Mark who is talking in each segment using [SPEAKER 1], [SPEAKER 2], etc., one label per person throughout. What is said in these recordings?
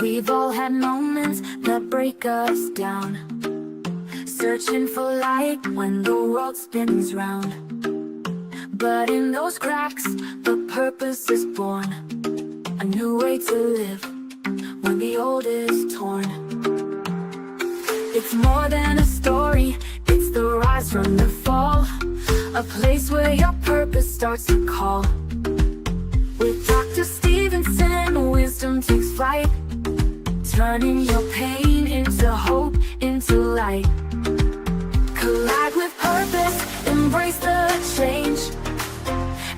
[SPEAKER 1] We've all had moments that break us down, searching for light when the world spins round. But in those cracks, the purpose is born, a new way to live when the old is torn. It's more than a story, it's the rise from the fall, a place where your purpose starts to call. With Dr. Stephenson, wisdom takes flight, turning your pain into hope, into light. Collide with purpose, embrace the change.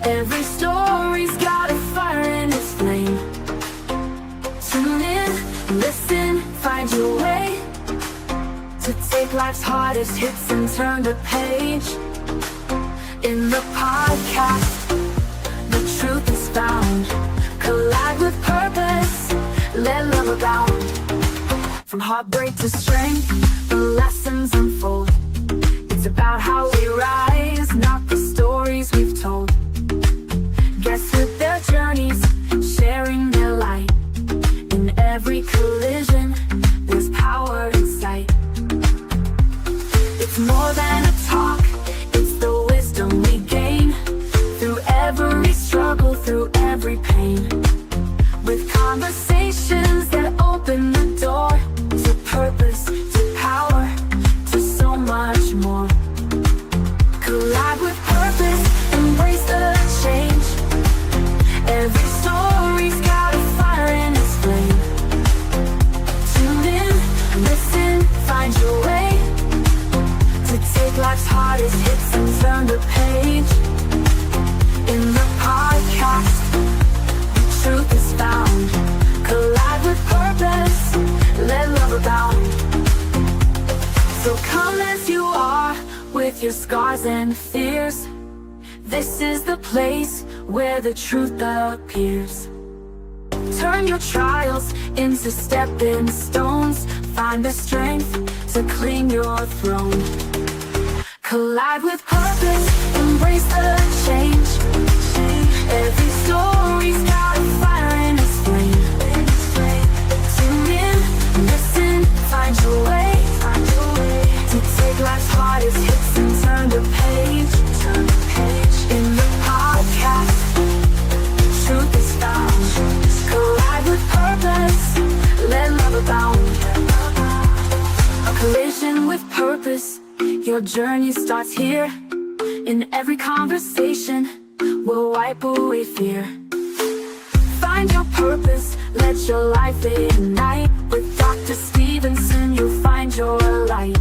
[SPEAKER 1] Every story's got a fire in its flame. Tune in, listen, find your way to take life's hardest hits and turn the page. In the podcast, the truth is found. Collide with purpose, let love abound. From heartbreak to strength, the lessons unfold. It's about how we rise, not the stories we've told. Guests with their journeys, sharing their light. In every collision, there's power in sight. It's more than a talk, it's the wisdom we gain through every struggle, through every pain. With conversations that open the door to purpose, to power, to so much more. Collide with purpose, embrace the change. Every story's got a fire in its flame. Tune in, listen, find your way to take life's hardest hits and turn the page. In the podcast, the truth is found. Collide with purpose, let love abound. So come as you are, with your scars and fears. This is the place where the truth appears. Turn your trials into stepping stones. Find the strength to claim your throne. Collide with purpose, embrace the change. Every story's got a fire in its flame. Tune in, listen, find your way to take life's hardest hits and turn the page. In the podcast, truth is found. Collide with purpose, let love abound. A collision with purpose, your journey starts here. In every conversation, we'll wipe away fear. Find your purpose, let your life ignite. With Dr. Stephenson, you'll find your light.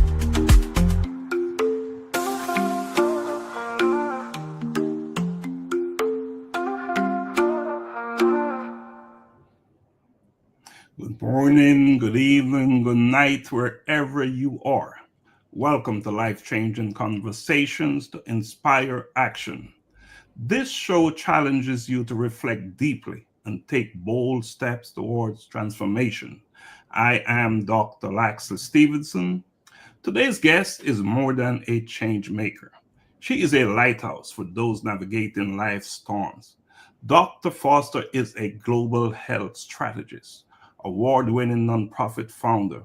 [SPEAKER 2] Good morning, good evening, good night, wherever you are. Welcome to Life-Changing Conversations to Inspire Action. This show challenges you to reflect deeply and take bold steps towards transformation. I am Dr. Laxley Stephenson. Today's guest is more than a change maker. She is a lighthouse for those navigating life's storms. Dr. Foster is a global health strategist, award-winning nonprofit founder,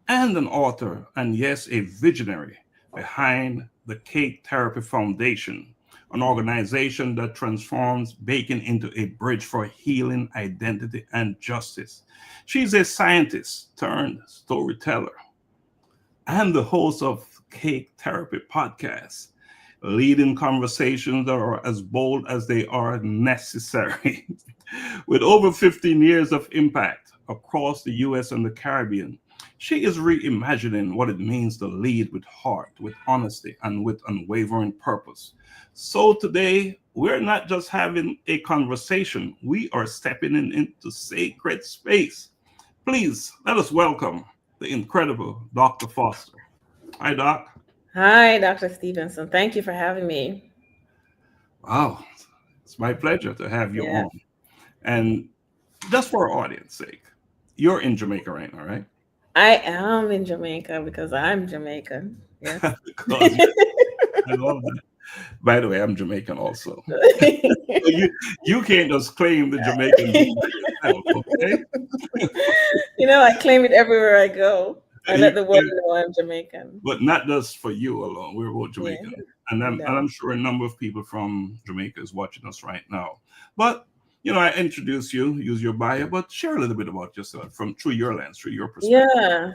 [SPEAKER 2] and an author, and yes, a visionary behind the Cake Therapy Foundation, an organization that transforms baking into a bridge for healing, identity, and justice. She's a scientist turned storyteller and the host of Cake Therapy podcast, leading conversations that are as bold as they are necessary. With over 15 years of impact across the US and the Caribbean, she is reimagining what it means to lead with heart, with honesty, and with unwavering purpose. So today, we're not just having a conversation, we are stepping into sacred space. Please let us welcome the incredible Dr. Foster. Hi, Doc.
[SPEAKER 3] Hi, Dr. Stephenson. Thank you for having me.
[SPEAKER 2] Wow, it's my pleasure to have you on. And just for our audience sake, you're in Jamaica right now, right?
[SPEAKER 3] I am in Jamaica because I'm Jamaican. Yes.
[SPEAKER 2] I love that. By the way, I'm Jamaican also. You can't just claim the Jamaican yourself, okay?
[SPEAKER 3] I claim it everywhere I go. I
[SPEAKER 2] You-
[SPEAKER 3] let the world know I'm Jamaican.
[SPEAKER 2] but not just for you alone. We're both
[SPEAKER 3] Yeah,
[SPEAKER 2] Jamaican, and I'm
[SPEAKER 3] no.
[SPEAKER 2] sure a number of people from Jamaica is watching us right now. But I introduce you, use your bio, but share a little bit about yourself from through your lens, through your perspective.
[SPEAKER 3] Yeah.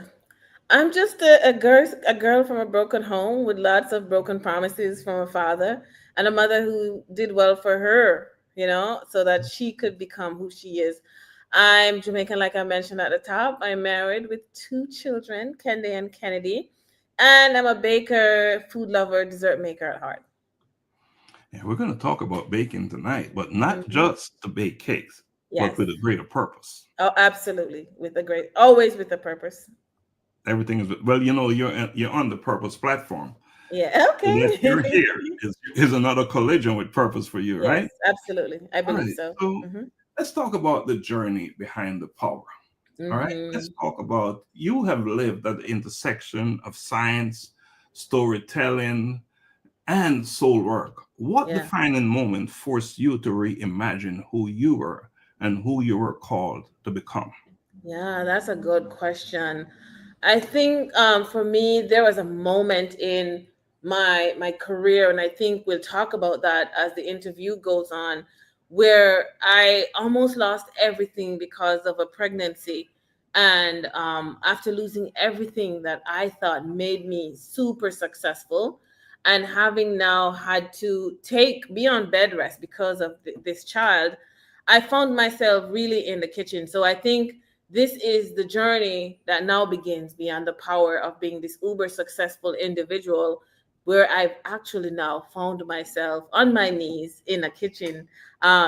[SPEAKER 3] I'm just a girl from a broken home with lots of broken promises from a father and a mother who did well for her, so that she could become who she is. I'm Jamaican, like I mentioned at the top. I'm married with two children, Kendi and Kennedy, and I'm a baker, food lover, dessert maker at heart.
[SPEAKER 2] And we're going to talk about baking tonight, but not
[SPEAKER 3] Hmm.
[SPEAKER 2] just to bake cakes, but
[SPEAKER 3] Yes.
[SPEAKER 2] with a greater purpose.
[SPEAKER 3] Oh, absolutely. Always with a purpose.
[SPEAKER 2] Everything is well, you're on the purpose platform.
[SPEAKER 3] Yeah.
[SPEAKER 2] So that
[SPEAKER 3] Okay.
[SPEAKER 2] you're here is another collision with purpose for you,
[SPEAKER 3] Yes,
[SPEAKER 2] right?
[SPEAKER 3] absolutely. I
[SPEAKER 2] All
[SPEAKER 3] believe
[SPEAKER 2] right.
[SPEAKER 3] so.
[SPEAKER 2] So
[SPEAKER 3] Hmm.
[SPEAKER 2] let's talk about the journey behind the power. All right. Let's
[SPEAKER 3] Hmm.
[SPEAKER 2] talk about you have lived at the intersection of science, storytelling, and soul work. What
[SPEAKER 3] Yeah.
[SPEAKER 2] defining moment forced you to reimagine who you were and who you were called to become?
[SPEAKER 3] Yeah, that's a good question. I think for me, there was a moment in my career, and I think we'll talk about that as the interview goes on, where I almost lost everything because of a pregnancy. And after losing everything that I thought made me super successful, and having now had to be on bed rest because of this child, I found myself really in the kitchen. So I think this is the journey that now begins beyond the power of being this uber successful individual, where I've actually now found myself on my knees in a kitchen,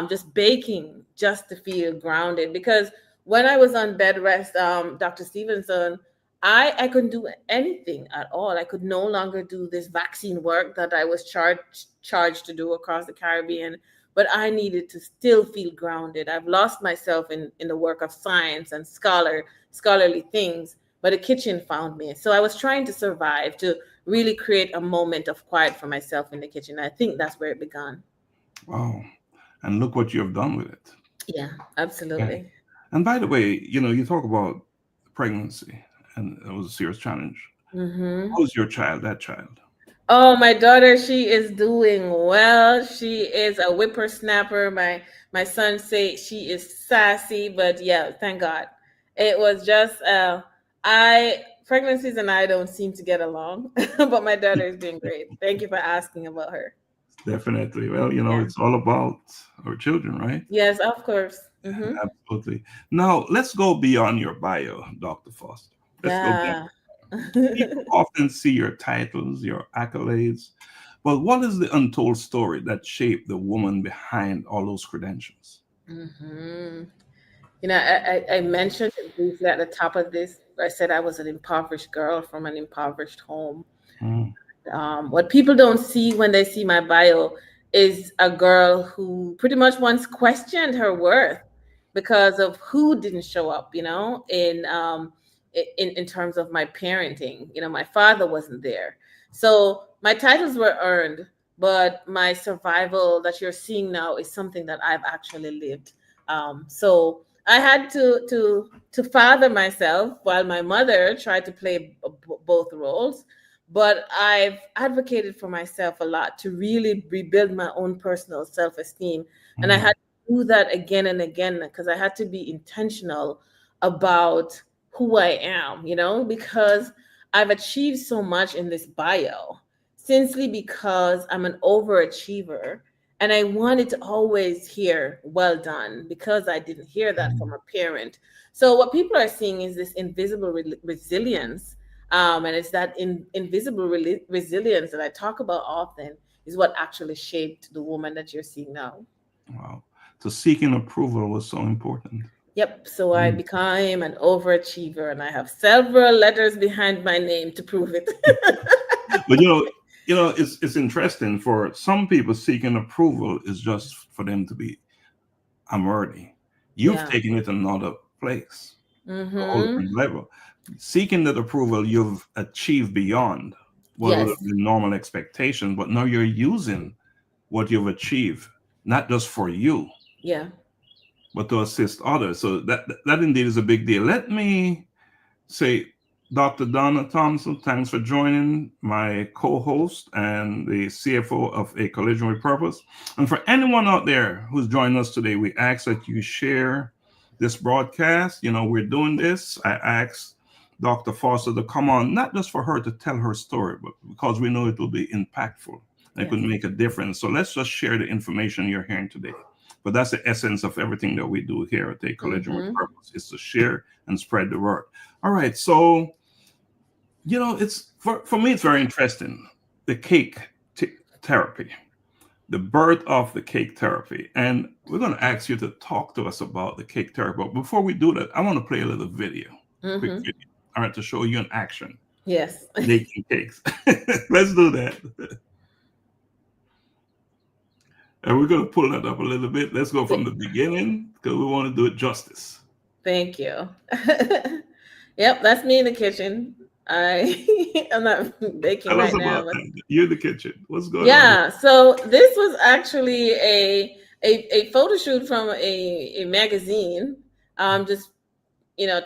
[SPEAKER 3] just baking just to feel grounded. Because when I was on bed rest, Dr. Stephenson, I couldn't do anything at all. I could no longer do this vaccine work that I was charged to do across the Caribbean, but I needed to still feel grounded. I've lost myself in the work of science and scholarly things, but the kitchen found me. So I was trying to survive, to really create a moment of quiet for myself in the kitchen. I think that's where it began.
[SPEAKER 2] Wow. And look what you have done with it.
[SPEAKER 3] Yeah,
[SPEAKER 2] Yeah.
[SPEAKER 3] absolutely.
[SPEAKER 2] And by the way, you talk about pregnancy, and it was a serious challenge.
[SPEAKER 3] Hmm.
[SPEAKER 2] How's your child, that child?
[SPEAKER 3] Oh, my daughter, she is doing well. She is a whippersnapper. My son say she is sassy, but yeah, thank God. It was just I pregnancies and I don't seem to get along, but my daughter is doing great. Thank you for asking about her.
[SPEAKER 2] Definitely. Well,
[SPEAKER 3] Yeah.
[SPEAKER 2] it's all about our children, right?
[SPEAKER 3] Yes, of course. Hmm.
[SPEAKER 2] Absolutely. Now, let's go beyond your bio, Dr. Foster. Let's go beyond.
[SPEAKER 3] Yeah.
[SPEAKER 2] People often see your titles, your accolades, but what is the untold story that shaped the woman behind all those credentials?
[SPEAKER 3] Hmm. I mentioned it briefly at the top of this. I said I was an impoverished girl from an impoverished home.
[SPEAKER 2] Mm,
[SPEAKER 3] What people don't see when they see my bio is a girl who pretty much once questioned her worth because of who didn't show up, in terms of my parenting. My father wasn't there. So my titles were earned, but my survival that you're seeing now is something that I've actually lived. So I had to father myself while my mother tried to play both roles, but I've advocated for myself a lot to really rebuild my own personal self-esteem. And I
[SPEAKER 2] mm,
[SPEAKER 3] had to do that again and again because I had to be intentional about who I am, because I've achieved so much in this bio simply because I'm an overachiever. And I wanted to always hear, well done, because I didn't hear that from
[SPEAKER 2] mm.
[SPEAKER 3] a parent. So, what people are seeing is this invisible resilience, and it's that invisible resilience that I talk about often is what actually shaped the woman that you're seeing now.
[SPEAKER 2] Wow. So seeking approval was so important.
[SPEAKER 3] Yep. So I
[SPEAKER 2] Mm.
[SPEAKER 3] became an overachiever, and I have several letters behind my name to prove it.
[SPEAKER 2] But it's interesting for some people seeking approval is just for them to be I'm worthy. You've
[SPEAKER 3] Yeah.
[SPEAKER 2] taken it another place, a whole
[SPEAKER 3] Mm-hmm.
[SPEAKER 2] different level. Seeking that approval you've achieved beyond what would have
[SPEAKER 3] Yes.
[SPEAKER 2] been normal expectations, but now you're using what you've achieved, not just for you,
[SPEAKER 3] Yeah.
[SPEAKER 2] but to assist others. So that indeed is a big deal. Let me say, Dr. Donna Thompson, thanks for joining, my co-host and the CFO of A Collision with Purpose. And for anyone out there who's joining us today, we ask that you share this broadcast. You know, we're doing this. I asked Dr. Foster to come on, not just for her to tell her story, but because we know it will be impactful and it could make a difference. So let's just share the information you're hearing today. But that's the essence of everything that we do here at A Collision with Purpose, is to share and spread the word. All right, so you know, it's for me, it's very interesting. The cake therapy, the birth of the cake therapy. And we're going to ask you to talk to us about the cake therapy. But before we do that, I want to play a little video, quick video, all right, to show you in action.
[SPEAKER 3] Yes.
[SPEAKER 2] Making cakes. Let's do that. And we're going to pull that up a little bit. Let's go from the beginning because we want to do it justice.
[SPEAKER 3] Thank you. Yep, that's me in the kitchen. I'm not baking right now. But
[SPEAKER 2] you're in the kitchen. What's going on?
[SPEAKER 3] Yeah, so this was actually a photo shoot from a magazine. Just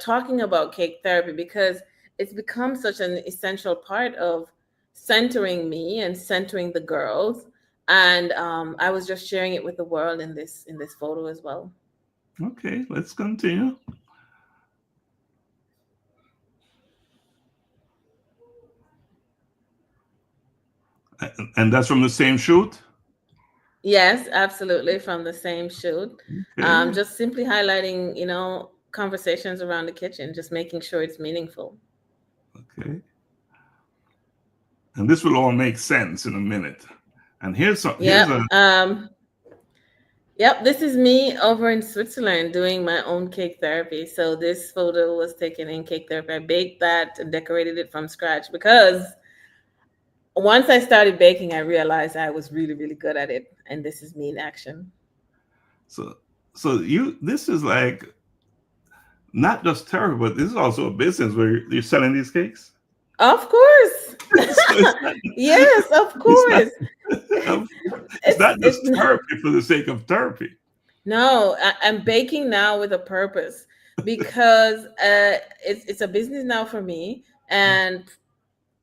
[SPEAKER 3] talking about cake therapy because it's become such an essential part of centering me and centering the girls. And I was just sharing it with the world in this photo as well.
[SPEAKER 2] Okay, let's continue. And that's from the same shoot?
[SPEAKER 3] Yes, absolutely, from the same shoot. Okay. Just simply highlighting, conversations around the kitchen, just making sure it's meaningful.
[SPEAKER 2] Okay. And this will all make sense in a minute. And here's
[SPEAKER 3] Yep, this is me over in Switzerland doing my own cake therapy. So this photo was taken in cake therapy. I baked that and decorated it from scratch because once I started baking, I realized I was really, really good at it. And this is me in action.
[SPEAKER 2] So this is like not just therapy, but this is also a business where you're selling these cakes?
[SPEAKER 3] Of course. Yes, of course.
[SPEAKER 2] It's not just therapy for the sake of therapy.
[SPEAKER 3] No, I'm baking now with a purpose because it's a business now for me, and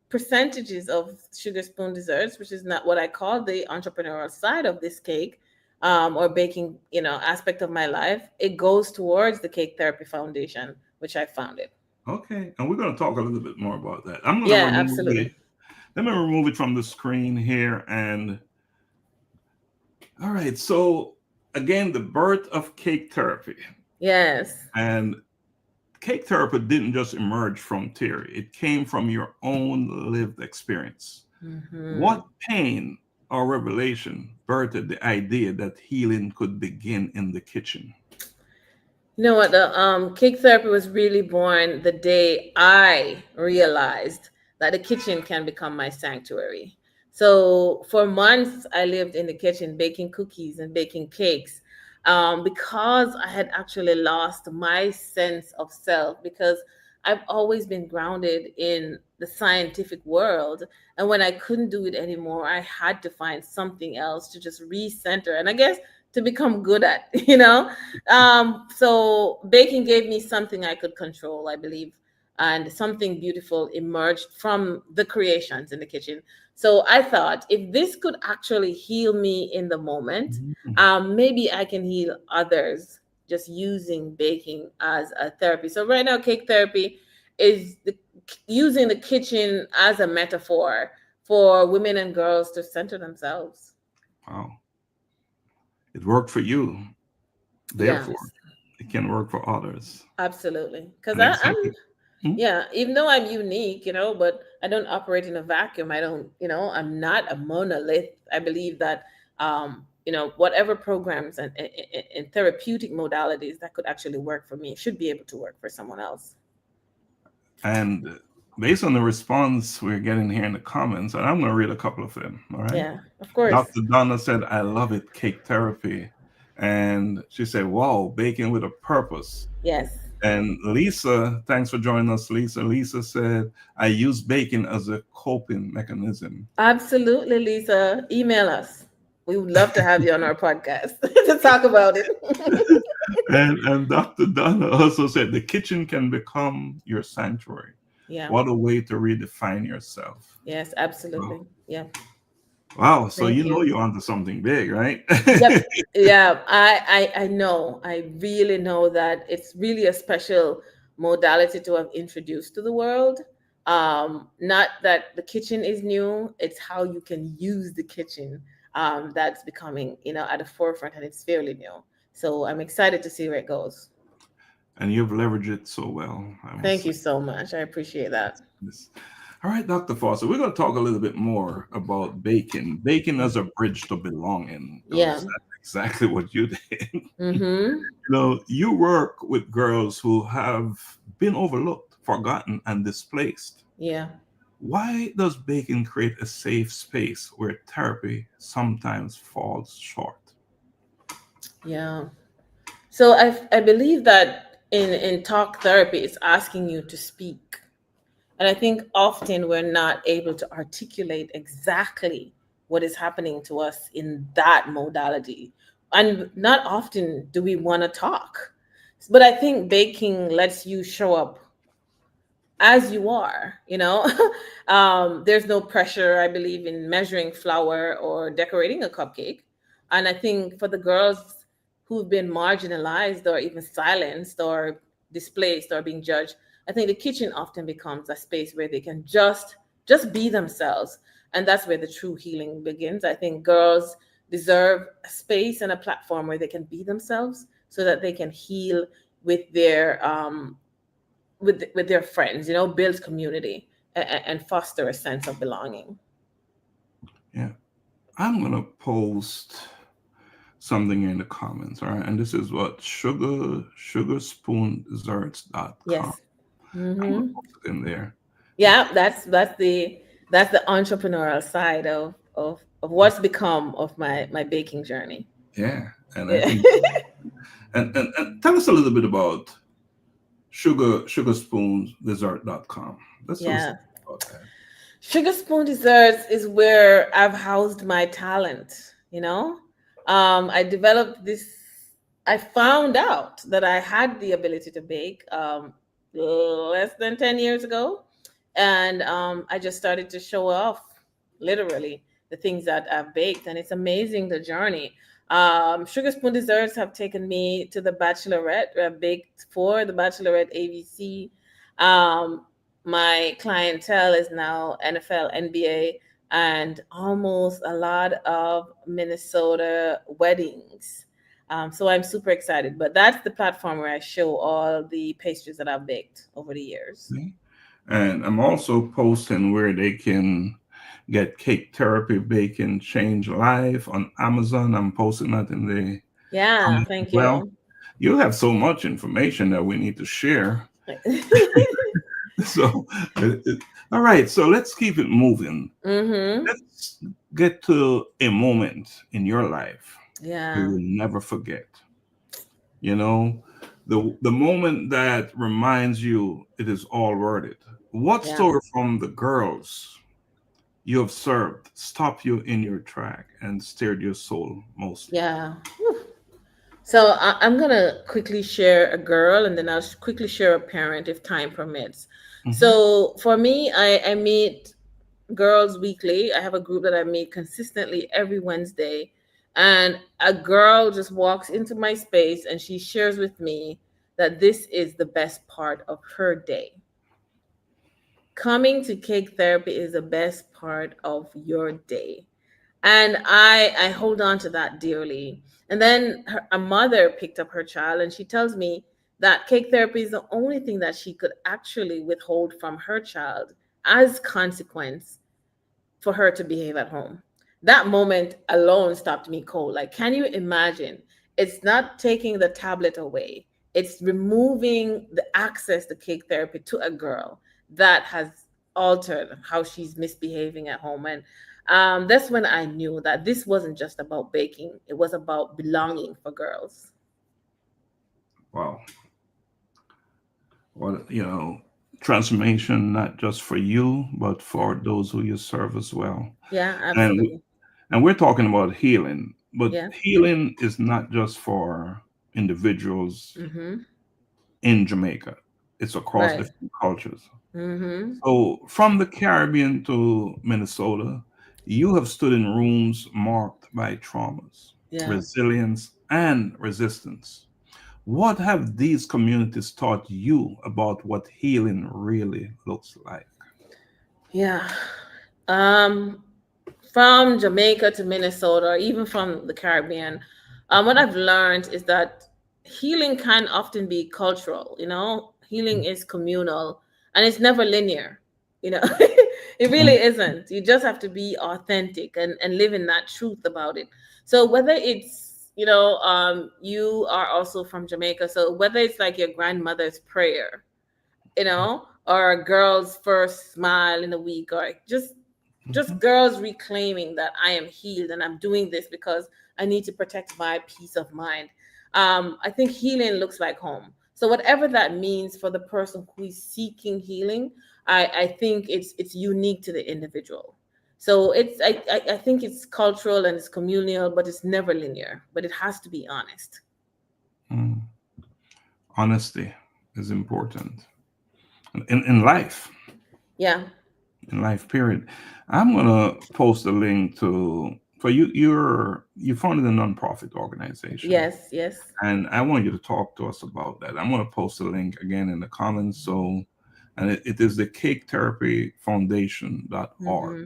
[SPEAKER 3] percentages of sugar spoon desserts, which is not what I call the entrepreneurial side of this cake or baking, aspect of my life, it goes towards the Cake Therapy Foundation, which I founded.
[SPEAKER 2] Okay, and we're going to talk a little bit more about that. I'm going to
[SPEAKER 3] absolutely.
[SPEAKER 2] Let me remove it from the screen here. And all right, so again, the birth of cake therapy.
[SPEAKER 3] Yes.
[SPEAKER 2] And cake therapy didn't just emerge from theory. It came from your own lived experience. Mm-hmm. What pain or revelation birthed the idea that healing could begin in the kitchen?
[SPEAKER 3] You know what? The cake therapy was really born the day I realized that the kitchen can become my sanctuary. So for months, I lived in the kitchen baking cookies and baking cakes because I had actually lost my sense of self, because I've always been grounded in the scientific world. And when I couldn't do it anymore, I had to find something else to just recenter. And I guess to become good at, so baking gave me something I could control, I believe, and something beautiful emerged from the creations in the kitchen. So I thought, if this could actually heal me in the moment, maybe I can heal others just using baking as a therapy. So right now, cake therapy is using the kitchen as a metaphor for women and girls to center themselves.
[SPEAKER 2] Wow. It worked for you. Therefore, it can work for others.
[SPEAKER 3] Absolutely. Because even though I'm unique, but I don't operate in a vacuum. I don't, I'm not a monolith. I believe that, whatever programs and therapeutic modalities that could actually work for me should be able to work for someone else.
[SPEAKER 2] And based on the response we're getting here in the comments, and I'm going to read a couple of them. All right.
[SPEAKER 3] Yeah, of course.
[SPEAKER 2] Dr. Donna said, "I love it, cake therapy." And she said, "Wow, baking with a purpose."
[SPEAKER 3] Yes.
[SPEAKER 2] And Lisa, thanks for joining us, Lisa. Lisa said, "I use baking as a coping mechanism."
[SPEAKER 3] Absolutely, Lisa. Email us. We would love to have you on our podcast to talk about it.
[SPEAKER 2] And Dr. Donna also said the kitchen can become your sanctuary.
[SPEAKER 3] Yeah.
[SPEAKER 2] What a way to redefine yourself.
[SPEAKER 3] Yes,
[SPEAKER 2] Wow.
[SPEAKER 3] absolutely. Yeah.
[SPEAKER 2] Wow. So
[SPEAKER 3] Thank
[SPEAKER 2] you know
[SPEAKER 3] you.
[SPEAKER 2] you're onto something big, right?
[SPEAKER 3] Yep. Yeah, I know. I really know that it's really a special modality to have introduced to the world. Not that the kitchen is new, it's how you can use the kitchen that's becoming, at the forefront, and it's fairly new. So I'm excited to see where it goes.
[SPEAKER 2] And you've leveraged it so well, I must
[SPEAKER 3] Thank
[SPEAKER 2] say.
[SPEAKER 3] you so much. I appreciate that.
[SPEAKER 2] Yes. All right, Dr. Foster, we're going to talk a little bit more about baking. Baking as a bridge to belonging, because
[SPEAKER 3] Yeah.
[SPEAKER 2] that's exactly what you did.
[SPEAKER 3] Mm-hmm.
[SPEAKER 2] You work with girls who have been overlooked, forgotten, and displaced.
[SPEAKER 3] Yeah.
[SPEAKER 2] Why does baking create a safe space where therapy sometimes falls short?
[SPEAKER 3] Yeah. So I believe that in talk therapy, it's asking you to speak. And I think often we're not able to articulate exactly what is happening to us in that modality. And not often do we want to talk. But I think baking lets you show up as you are, there's no pressure, I believe, in measuring flour or decorating a cupcake. And I think for the girls who've been marginalized or even silenced or displaced or being judged, I think the kitchen often becomes a space where they can just be themselves. And that's where the true healing begins. I think girls deserve a space and a platform where they can be themselves so that they can heal with their friends, build community and foster a sense of belonging.
[SPEAKER 2] Yeah. I'm going to post something in the comments, all right? And this is what sugarspoondesserts.com.
[SPEAKER 3] Yes.
[SPEAKER 2] I'm going to
[SPEAKER 3] Hmm.
[SPEAKER 2] post it in there.
[SPEAKER 3] Yeah, that's the entrepreneurial side of what's become of my baking journey.
[SPEAKER 2] Yeah. And I
[SPEAKER 3] Yeah.
[SPEAKER 2] think, and tell us a little bit about sugarspoondesert.com. Let's do
[SPEAKER 3] Yeah.
[SPEAKER 2] something about that.
[SPEAKER 3] Sugar Spoon Desserts is where I've housed my talent, I developed this. I found out that I had the ability to bake less than 10 years ago. And I just started to show off, literally, the things that I've baked. And it's amazing, the journey. Sugar Spoon Desserts have taken me to the Bachelorette. I've baked for the Bachelorette ABC. Um, my clientele is now NFL, NBA, and almost a lot of Minnesota weddings. So I'm super excited. But that's the platform where I show all the pastries that I've baked over the years.
[SPEAKER 2] Okay? And I'm also posting where they can get cake therapy, bacon, change life on Amazon. I'm posting that in the
[SPEAKER 3] Yeah,
[SPEAKER 2] comments as
[SPEAKER 3] thank
[SPEAKER 2] well.
[SPEAKER 3] you.
[SPEAKER 2] You have so much information that we need to share. So, all right. So let's keep it moving.
[SPEAKER 3] Mm-hmm.
[SPEAKER 2] Let's get to a moment in your life you
[SPEAKER 3] Yeah,
[SPEAKER 2] will never forget. You know, the moment that reminds you it is all worth it. What
[SPEAKER 3] yeah,
[SPEAKER 2] story from the girls you have served stopped you in your track and stirred your soul mostly?
[SPEAKER 3] yeah. Whew. So I'm gonna quickly share a girl, and then I'll quickly share a parent if time permits.
[SPEAKER 2] Hmm.
[SPEAKER 3] So for me, I meet girls weekly. I have a group that I meet consistently every Wednesday. And a girl just walks into my space and she shares with me that this is the best part of her day. Coming to cake therapy is the best part of your day. And I hold on to that dearly. And then a mother picked up her child and she tells me that cake therapy is the only thing that she could actually withhold from her child as consequence for her to behave at home. That moment alone stopped me cold. Like, can you imagine? It's not taking the tablet away, it's removing the access to cake therapy to a girl that has altered how she's misbehaving at home. And that's when I knew that this wasn't just about baking, it was about belonging for girls.
[SPEAKER 2] Wow. What, transformation not just for you, but
[SPEAKER 3] Yeah,
[SPEAKER 2] for those who you serve as well.
[SPEAKER 3] yeah,
[SPEAKER 2] And
[SPEAKER 3] absolutely.
[SPEAKER 2] and we're talking about healing, but
[SPEAKER 3] Yeah,
[SPEAKER 2] healing is not just for individuals
[SPEAKER 3] Mm-hmm.
[SPEAKER 2] in Jamaica. It's across
[SPEAKER 3] Right.
[SPEAKER 2] different cultures.
[SPEAKER 3] Mm-hmm.
[SPEAKER 2] So, from the Caribbean to Minnesota, you have stood in rooms marked by traumas,
[SPEAKER 3] Yeah.
[SPEAKER 2] resilience, and resistance. What have these communities taught you about what healing really looks like?
[SPEAKER 3] Yeah. Um, from Jamaica to Minnesota, or even from the Caribbean, what I've learned is that healing can often be cultural. Healing is communal and it's never linear. You know, it really isn't. You just have to be authentic and live in that truth about it. So whether it's, you are also from Jamaica, so whether it's like your grandmother's prayer, or a girl's first smile in a week, or just
[SPEAKER 2] Mhm.
[SPEAKER 3] girls reclaiming that I am healed and I'm doing this because I need to protect my peace of mind. I think healing looks like home. So whatever that means for the person who is seeking healing, I think it's unique to the individual. So I think it's cultural and it's communal, but it's never linear. But it has to be honest.
[SPEAKER 2] Mm. Honesty is important in life,
[SPEAKER 3] Yeah.
[SPEAKER 2] period. I'm gonna post a link to for you. You founded a nonprofit organization,
[SPEAKER 3] Yes. Yes.
[SPEAKER 2] and I want you to talk to us about that. I'm gonna post a link again in the comments. So, and it is the Cake Therapy Foundation.org.
[SPEAKER 3] Hmm.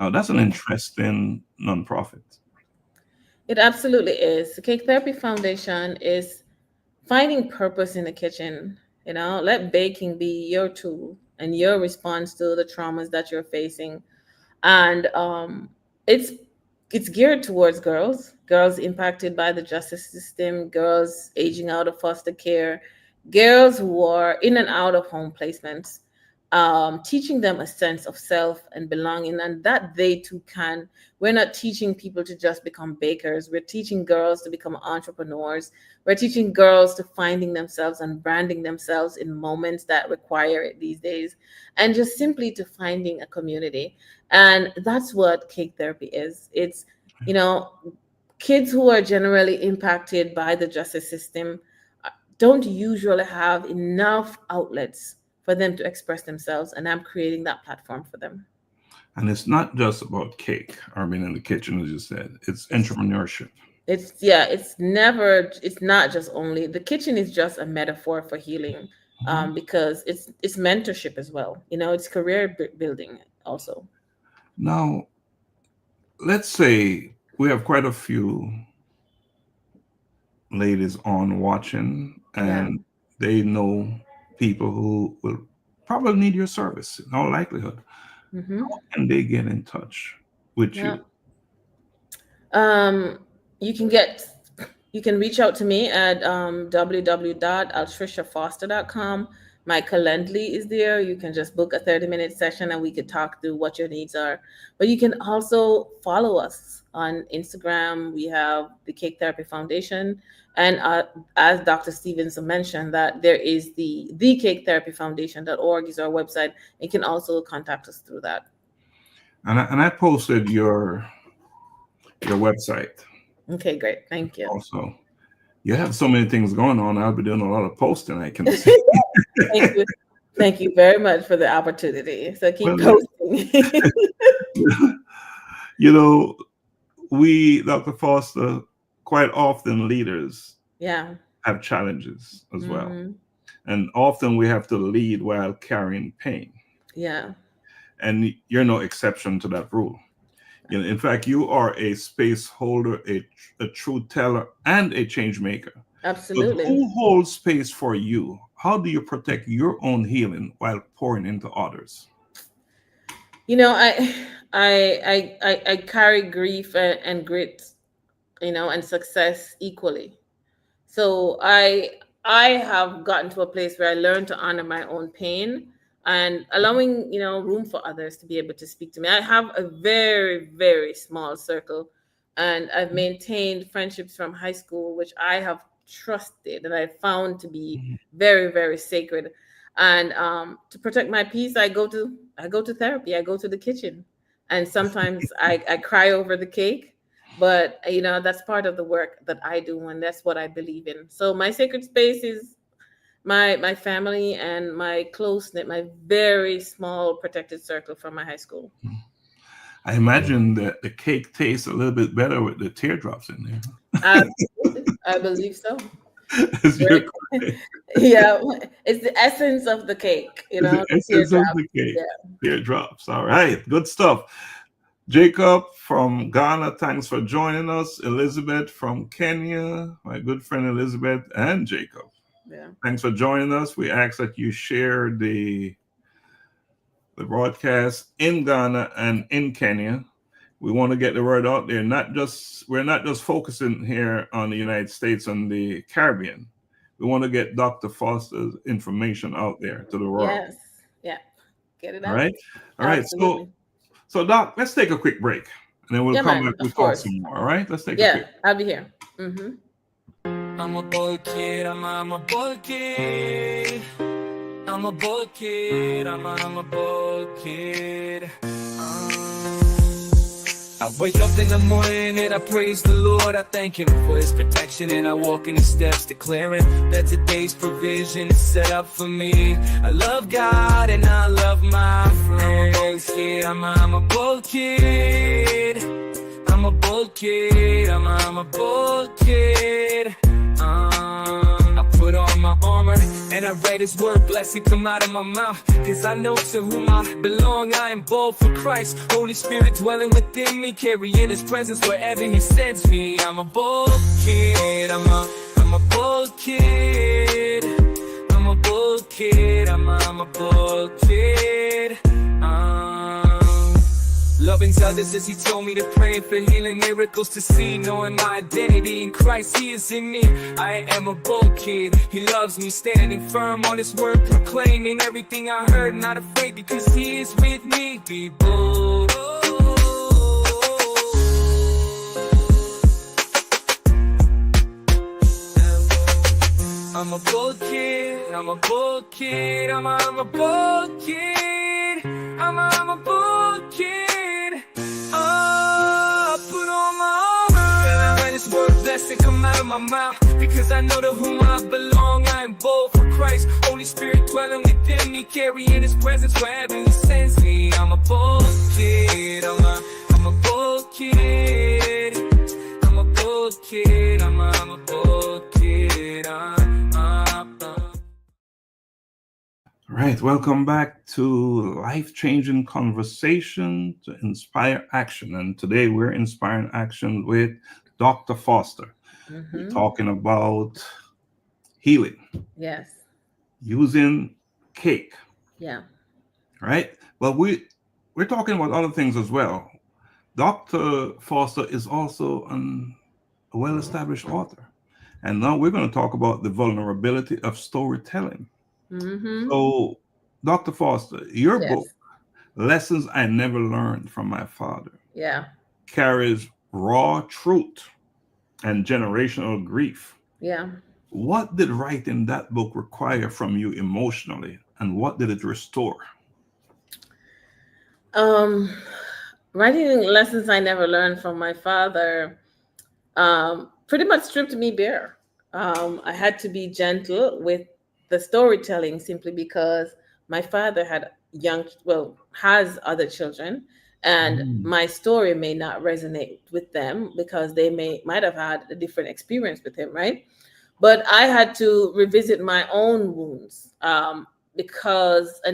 [SPEAKER 2] Now that's an interesting nonprofit.
[SPEAKER 3] It absolutely is. The Cake Therapy Foundation is finding purpose in the kitchen. Let baking be your tool and your response to the traumas that you're facing. And it's it's geared towards girls impacted by the justice system, girls aging out of foster care, girls who are in and out of home placements, teaching them a sense of self and belonging, and that they too can. We're not teaching people to just become bakers. We're teaching girls to become entrepreneurs. We're teaching girls to finding themselves and branding themselves in moments that require it these days, and just simply to finding a community. And that's what cake therapy is. It's, you know, kids who are generally impacted by the justice system don't usually have enough outlets for them to express themselves. And I'm creating that platform for them.
[SPEAKER 2] And it's not just about cake or being in the kitchen, as you said. It's
[SPEAKER 3] It's
[SPEAKER 2] entrepreneurship.
[SPEAKER 3] yeah, it's not just only the kitchen is just a metaphor for healing,
[SPEAKER 2] Mhm.
[SPEAKER 3] because it's mentorship as well. It's career building also.
[SPEAKER 2] Now, let's say we have quite a few ladies on watching,
[SPEAKER 3] Yeah.
[SPEAKER 2] and they know people who will probably need your service in all likelihood.
[SPEAKER 3] Mm-hmm.
[SPEAKER 2] And they get in touch with
[SPEAKER 3] Yeah.
[SPEAKER 2] you.
[SPEAKER 3] Um, you can get you can reach out to me at www.altrishafoster.com. My Calendly is there. You can just book a 30-minute session and we could talk through what your needs are. But you can also follow us on Instagram. We have the Cake Therapy Foundation. And as Dr. Stephenson mentioned, that there is the Cake Therapy Foundation.org is our website. You can also contact us through that.
[SPEAKER 2] And I posted your website
[SPEAKER 3] Okay, great. Thank you.
[SPEAKER 2] also. You have so many things going on. I'll be doing a lot of posting, I can see.
[SPEAKER 3] Thank you. Thank you very much for the opportunity. So keep
[SPEAKER 2] Well,
[SPEAKER 3] posting.
[SPEAKER 2] you know, we, Dr. Foster, quite often leaders
[SPEAKER 3] Yeah.
[SPEAKER 2] have challenges as well.
[SPEAKER 3] Hmm.
[SPEAKER 2] And often we have to lead while carrying pain.
[SPEAKER 3] Yeah.
[SPEAKER 2] And you're no exception to that rule. In fact, you are a space holder, a truth teller, and a change maker. But
[SPEAKER 3] Absolutely.
[SPEAKER 2] who holds space for you? How do you protect your own healing while pouring into others?
[SPEAKER 3] I carry grief and grit, and success equally. So I have gotten to a place where I learned to honor my own pain and allowing, room for others to be able to speak to me. I have a very, very small circle, and I've maintained friendships from high school which I have trusted and I found to be
[SPEAKER 2] Mhm.
[SPEAKER 3] very, very sacred. And to protect my peace, I go to therapy. I go to the kitchen. And sometimes I cry over the cake, But that's part of the work that I do, and that's what I believe in. So my sacred space is my family and my close knit, my very small protected circle from my high school.
[SPEAKER 2] I imagine that the cake tastes a little bit better with the teardrops in there.
[SPEAKER 3] Absolutely, I believe so.
[SPEAKER 2] As you're
[SPEAKER 3] Right? Yeah, it's the essence of the cake,
[SPEAKER 2] It's the
[SPEAKER 3] the
[SPEAKER 2] essence of
[SPEAKER 3] teardrop.
[SPEAKER 2] the cake.
[SPEAKER 3] Yeah.
[SPEAKER 2] Teardrops. All right. Good stuff. Jacob from Ghana, thanks for joining us. Elizabeth from Kenya, my good friend Elizabeth and Jacob.
[SPEAKER 3] Yeah.
[SPEAKER 2] Thanks for joining us. We ask that you share the broadcast in Ghana and in Kenya. We want to get the word out there. We're not just focusing here on the United States and the Caribbean. We want to get Dr. Foster's information out there to the world.
[SPEAKER 3] Yes. Yeah. Get it
[SPEAKER 2] All
[SPEAKER 3] out.
[SPEAKER 2] right. All right.
[SPEAKER 3] Absolutely.
[SPEAKER 2] So Doc, let's take a quick break and then we'll
[SPEAKER 3] Yeah,
[SPEAKER 2] come
[SPEAKER 3] man.
[SPEAKER 2] back. We'll
[SPEAKER 3] Of
[SPEAKER 2] talk
[SPEAKER 3] course.
[SPEAKER 2] some more. All right. Let's take a
[SPEAKER 3] Yeah,
[SPEAKER 2] quick.
[SPEAKER 3] I'll be here. Mm-hmm.
[SPEAKER 1] I'm a boy kid, I'm a boy kid. I'm a boy kid, I'm a boy kid. I wake up in the morning and I praise the Lord. I thank Him for His protection and I walk in His steps, declaring that today's provision is set up for me. I love God and I love my friends. I'm a boy kid. I'm a boy kid. I'm a boy kid. I put on my armor and I read His word, blessing come out of my mouth. Cause I know to whom I belong, I am bold for Christ. Holy Spirit dwelling within me, carrying His presence wherever He sends me. I'm a bold kid, I'm a bold kid. I'm a bold kid, I'm a bold kid. Loving others as He told me to pray for healing, miracles to see, knowing my identity in Christ, He is in me. I am a bold kid, He loves me, standing firm on His word, proclaiming everything I heard, not afraid because He is with me. Be bold. I'm a bold kid, I'm a bold kid, I'm a bold kid, I'm a bold kid. Put on my armor and I read His word, blessing come out of my mouth. Because I know to whom I belong, I am bold for Christ. Holy Spirit dwelling within me, carrying His presence wherever He sends me. I'm a bold kid, I'm a bold kid. I'm a bold kid, I'm a bold kid.
[SPEAKER 2] All right. Welcome back to Life-Changing Conversation to Inspire Action. And today we're inspiring action with Dr. Foster. We're talking about healing.
[SPEAKER 3] Yes.
[SPEAKER 2] Using cake.
[SPEAKER 3] Yeah.
[SPEAKER 2] Right? Well, we're talking about other things as well. Dr. Foster is also a well-established author. And now we're going to talk about the vulnerability of storytelling. So, Dr. Foster, your book, Lessons I Never Learned from My Father, carries raw truth and generational grief.
[SPEAKER 3] Yeah.
[SPEAKER 2] What did writing that book require from you emotionally, and what did it restore?
[SPEAKER 3] Writing Lessons I Never Learned from My Father pretty much stripped me bare. I had to be gentle with the storytelling simply because my father has other children, and my story may not resonate with them because they might have had a different experience with him, right? But I had to revisit my own wounds and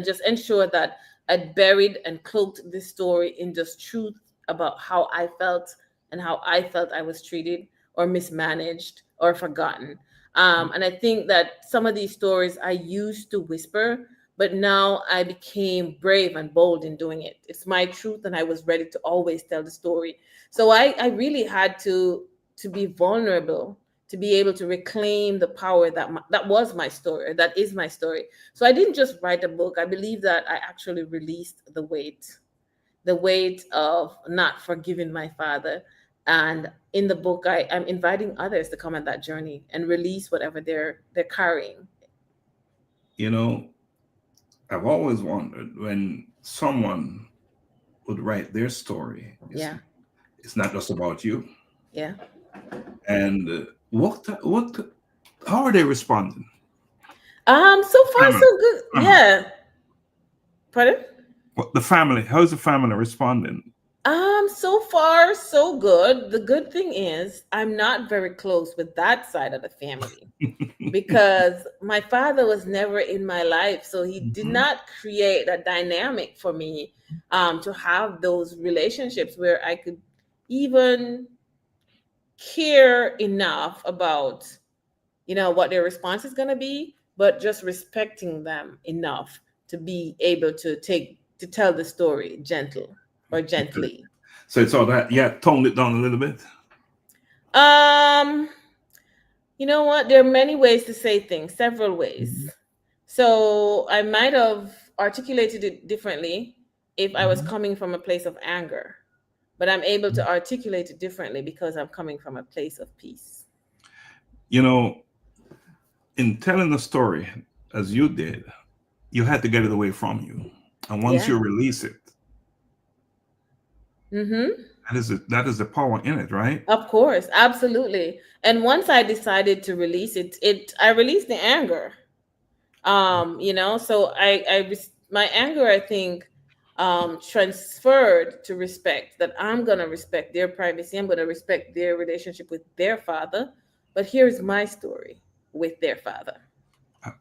[SPEAKER 3] just ensure that I'd buried and cloaked this story in just truth about how I felt and how I felt I was treated or mismanaged or forgotten. And I think that some of these stories I used to whisper, but now I became brave and bold in doing it. It's my truth, and I was ready to always tell the story. So I really had to be vulnerable to be able to reclaim the power that was my story, or that is my story. So I didn't just write a book. I believe that I actually released the weight of not forgiving my father. And in the book, I'm inviting others to come on that journey and release whatever they're carrying.
[SPEAKER 2] You know, I've always wondered when someone would write their story. It's not just about you.
[SPEAKER 3] Yeah.
[SPEAKER 2] And what how are they responding?
[SPEAKER 3] So far
[SPEAKER 2] Family,
[SPEAKER 3] so good.
[SPEAKER 2] family.
[SPEAKER 3] Yeah. Pardon?
[SPEAKER 2] What the family? How's the family responding?
[SPEAKER 3] So far so good. The good thing is I'm not very close with that side of the family because my father was never in my life, so he did
[SPEAKER 2] Mhm.
[SPEAKER 3] not create a dynamic for me to have those relationships where I could even care enough about what their response is going to be, but just respecting them enough to be able to tell the story gentle or gently.
[SPEAKER 2] So it's all that. Yeah, toned it down a little bit.
[SPEAKER 3] um you know what, there are many ways to say things, several ways.
[SPEAKER 2] Mhm.
[SPEAKER 3] So I might have articulated it differently if I was
[SPEAKER 2] Mhm.
[SPEAKER 3] coming from a place of anger, but I'm able to articulate it differently because I'm coming from a place of peace.
[SPEAKER 2] You know, in telling the story as you did, you had to get it away from you, and once
[SPEAKER 3] Yeah.
[SPEAKER 2] you release it,
[SPEAKER 3] Mm-hmm.
[SPEAKER 2] that is the power in it, right?
[SPEAKER 3] Of course, absolutely. And once I decided to release it, I released the anger. So my anger, I think, transferred to respect, that I'm gonna respect their privacy, I'm gonna respect their relationship with their father. But here's my story with their father.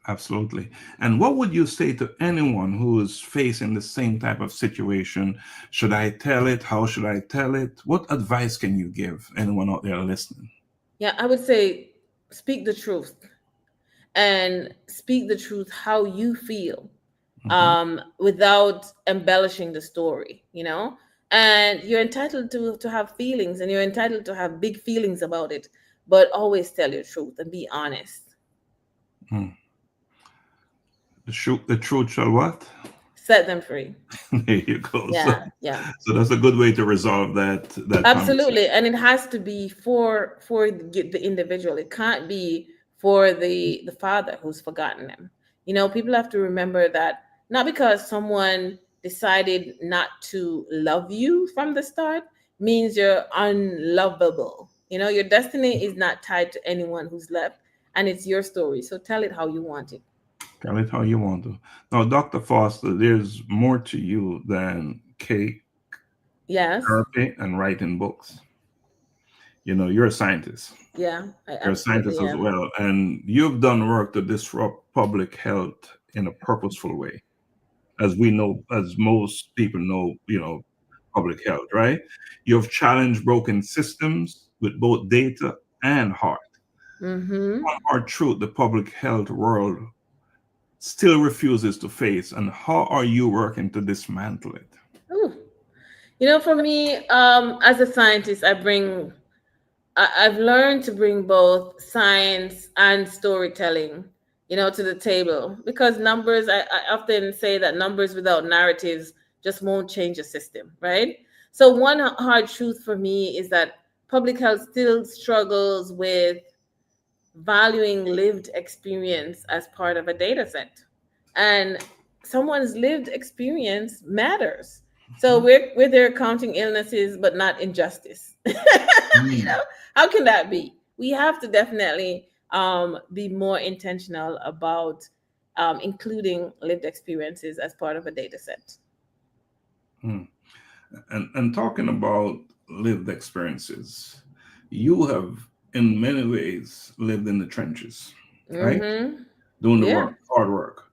[SPEAKER 2] Absolutely. And what would you say to anyone who is facing the same type of situation? Should I tell it? How should I tell it? What advice can you give anyone out there listening?
[SPEAKER 3] Yeah, I would say speak the truth, and speak the truth how you feel,
[SPEAKER 2] Hmm.
[SPEAKER 3] without embellishing the story, and you're entitled to have feelings, and you're entitled to have big feelings about it, but always tell your truth and be honest.
[SPEAKER 2] Hmm. The truth shall what?
[SPEAKER 3] Set them free.
[SPEAKER 2] There you go. So,
[SPEAKER 3] Yeah, yeah.
[SPEAKER 2] so that's a good way to resolve that conversation.
[SPEAKER 3] Absolutely, and it has to be for the individual. It can't be for the father who's forgotten them. People have to remember that not because someone decided not to love you from the start means you're unlovable. Your destiny is not tied to anyone who's left, and it's your story. So tell it how you want it.
[SPEAKER 2] Tell it how you want to. Now, Dr. Foster, there's more to you than cake,
[SPEAKER 3] Yes.
[SPEAKER 2] therapy, and writing books. You're a scientist.
[SPEAKER 3] Yeah, I
[SPEAKER 2] You're a scientist
[SPEAKER 3] absolutely
[SPEAKER 2] as
[SPEAKER 3] am.
[SPEAKER 2] well, and you've done work to disrupt public health in a purposeful way. As we know, as most people know, public health, right? You've challenged broken systems with both data and heart.
[SPEAKER 3] Mm-hmm.
[SPEAKER 2] One hard truth the public health world still refuses to face, and how are you working to dismantle it?
[SPEAKER 3] Ooh. For me, as a scientist, I've learned to bring both science and storytelling, to the table, because numbers, I often say that numbers without narratives just won't change a system, right? So one hard truth for me is that public health still struggles with valuing lived experience as part of a data set. And someone's lived experience matters. So we're there counting illnesses, but not injustice. you
[SPEAKER 2] Mm.
[SPEAKER 3] know, how can that be? We have to definitely be more intentional about including lived experiences as part of a data set.
[SPEAKER 2] Mm. And talking about lived experiences, you have in many ways lived in the trenches, right?
[SPEAKER 3] Mm-hmm.
[SPEAKER 2] Doing the
[SPEAKER 3] Yeah.
[SPEAKER 2] work, hard work.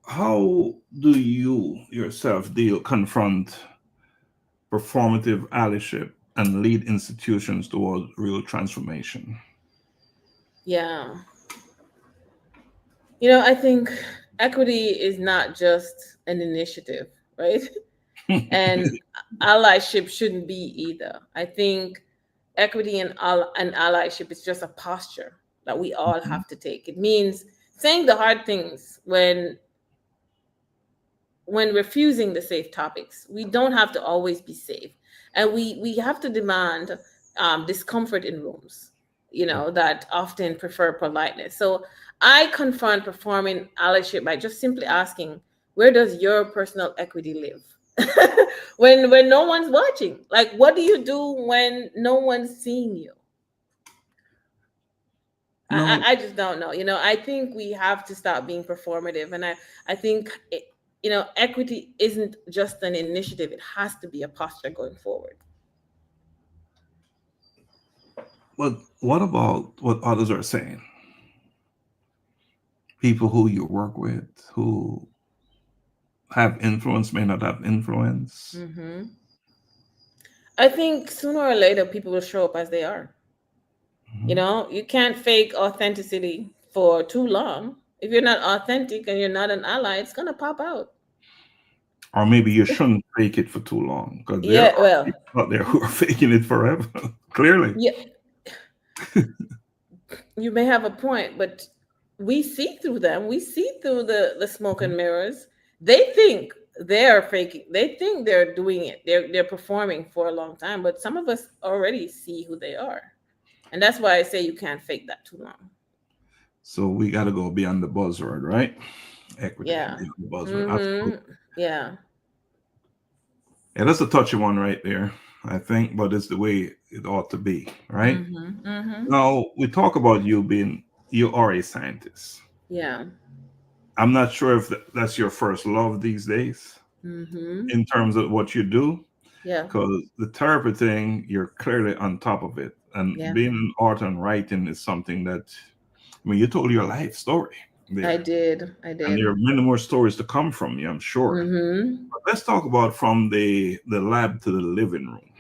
[SPEAKER 2] How do you yourself confront performative allyship and lead institutions towards real transformation?
[SPEAKER 3] Yeah. I think equity is not just an initiative, right? And allyship shouldn't be either. I think equity and allyship is just a posture that we all have to take. It means saying the hard things when refusing the safe topics. We don't have to always be safe, and we have to demand discomfort in rooms, that often prefer politeness. So I confront performing allyship by just simply asking, where does your personal equity live? when no one's watching? Like, what do you do when no one's seeing you?
[SPEAKER 2] No,
[SPEAKER 3] I just don't know. I think we have to stop being performative, and I think equity isn't just an initiative; it has to be a posture going forward.
[SPEAKER 2] but what about what others are saying? People who you work with who have influence may not have influence.
[SPEAKER 3] Hmm. I think sooner or later people will show up as they are.
[SPEAKER 2] Mhm.
[SPEAKER 3] You can't fake authenticity for too long. If you're not authentic and you're not an ally, it's gonna pop out.
[SPEAKER 2] Or maybe you shouldn't fake it for too long because there
[SPEAKER 3] Yeah,
[SPEAKER 2] are
[SPEAKER 3] well,
[SPEAKER 2] people out there who are faking it forever. Clearly.
[SPEAKER 3] yeah, you may have a point, but we see through them. We see through the smoke and mirrors. They think they're faking. They think they're doing it. They're performing for a long time, but some of us already see who they are, and that's why I say you can't fake that too long.
[SPEAKER 2] So we got to go beyond the buzzword, right? Equity,
[SPEAKER 3] Yeah.
[SPEAKER 2] beyond the buzzword. Absolutely.
[SPEAKER 3] Mm-hmm. Yeah.
[SPEAKER 2] Yeah, that's a touchy one right there, I think, but it's the way it ought to be, right?
[SPEAKER 3] Mm-hmm. Mm-hmm.
[SPEAKER 2] Now, we talk about you are a scientist.
[SPEAKER 3] Yeah.
[SPEAKER 2] I'm not sure if that's your first love these days
[SPEAKER 3] Mm-hmm.
[SPEAKER 2] in terms of what you do,
[SPEAKER 3] Yeah.
[SPEAKER 2] because the therapy thing, you're clearly on top of it. And
[SPEAKER 3] Yeah.
[SPEAKER 2] being an art and writing is something that, I mean, you told your life story
[SPEAKER 3] I
[SPEAKER 2] there,
[SPEAKER 3] did. I
[SPEAKER 2] and there
[SPEAKER 3] did.
[SPEAKER 2] are many more stories to come from you, I'm sure.
[SPEAKER 3] Mm-hmm.
[SPEAKER 2] But let's talk about from the lab to the living room.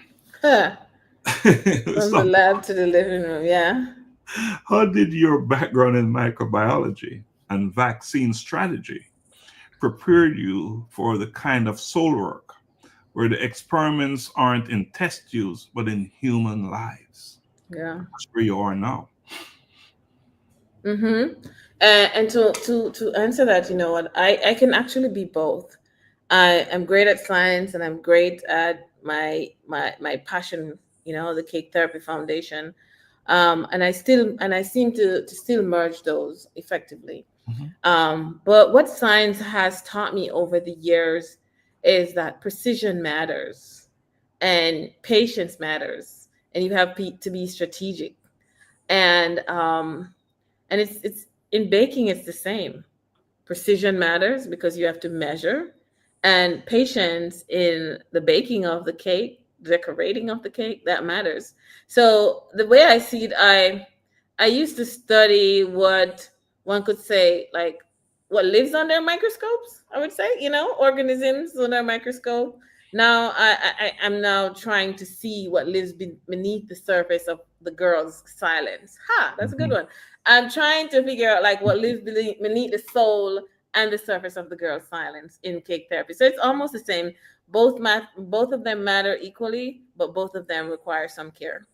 [SPEAKER 3] Huh.
[SPEAKER 2] Let's
[SPEAKER 3] From the
[SPEAKER 2] talk.
[SPEAKER 3] lab to the living room. Yeah.
[SPEAKER 2] How did your background in microbiology and vaccine strategy prepare you for the kind of soul work where the experiments aren't in test tubes but in human lives?
[SPEAKER 3] Yeah.
[SPEAKER 2] That's where you are now.
[SPEAKER 3] Mm-hmm. And to answer that, you know what? I can actually be both. I am great at science, and I'm great at my passion. The Cake Therapy Foundation, and I seem to still merge those effectively.
[SPEAKER 2] Mhm.
[SPEAKER 3] But what science has taught me over the years is that precision matters, and patience matters, and you have to be strategic. And it's in baking, it's the same. Precision matters because you have to measure, and patience in the baking of the cake, decorating of the cake, that matters. So the way I see it, I used to study what one could say, like, what lives under microscopes, I would say, organisms under a microscope. Now I'm now trying to see what lives beneath the surface of the girl's silence. Ha, that's a good
[SPEAKER 2] Mhm.
[SPEAKER 3] one. I'm trying to figure out like what lives beneath the soul and the surface of the girl's silence in cake therapy. So it's almost the same. Both of them matter equally, but both of them require some care.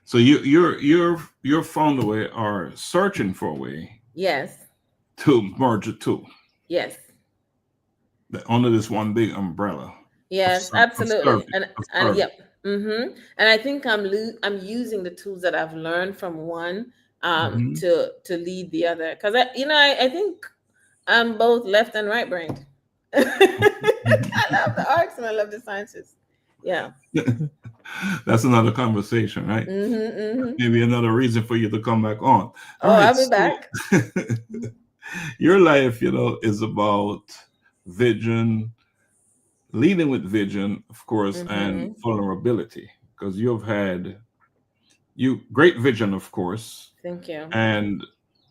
[SPEAKER 2] So you're found a way or searching for a way
[SPEAKER 3] Yes.
[SPEAKER 2] to merge the two
[SPEAKER 3] Yes.
[SPEAKER 2] under this one big umbrella of
[SPEAKER 3] Yes,
[SPEAKER 2] ser- of
[SPEAKER 3] absolutely.
[SPEAKER 2] service
[SPEAKER 3] And
[SPEAKER 2] of
[SPEAKER 3] and
[SPEAKER 2] service.
[SPEAKER 3] yep. And I think I'm using the tools that I've learned from one
[SPEAKER 2] Mhm.
[SPEAKER 3] to lead the other, cuz I think I'm both left and right brained. I love the arts and I love the sciences. Yeah.
[SPEAKER 2] That's another conversation, right?
[SPEAKER 3] Mhm. Mhm.
[SPEAKER 2] Maybe another reason for you to come back on. All
[SPEAKER 3] Oh,
[SPEAKER 2] right.
[SPEAKER 3] I'll be
[SPEAKER 2] So
[SPEAKER 3] back.
[SPEAKER 2] your life, is about vision, leading with vision, of course, and
[SPEAKER 3] Mhm.
[SPEAKER 2] vulnerability, because you've had you great vision, of course,
[SPEAKER 3] Thank you.
[SPEAKER 2] and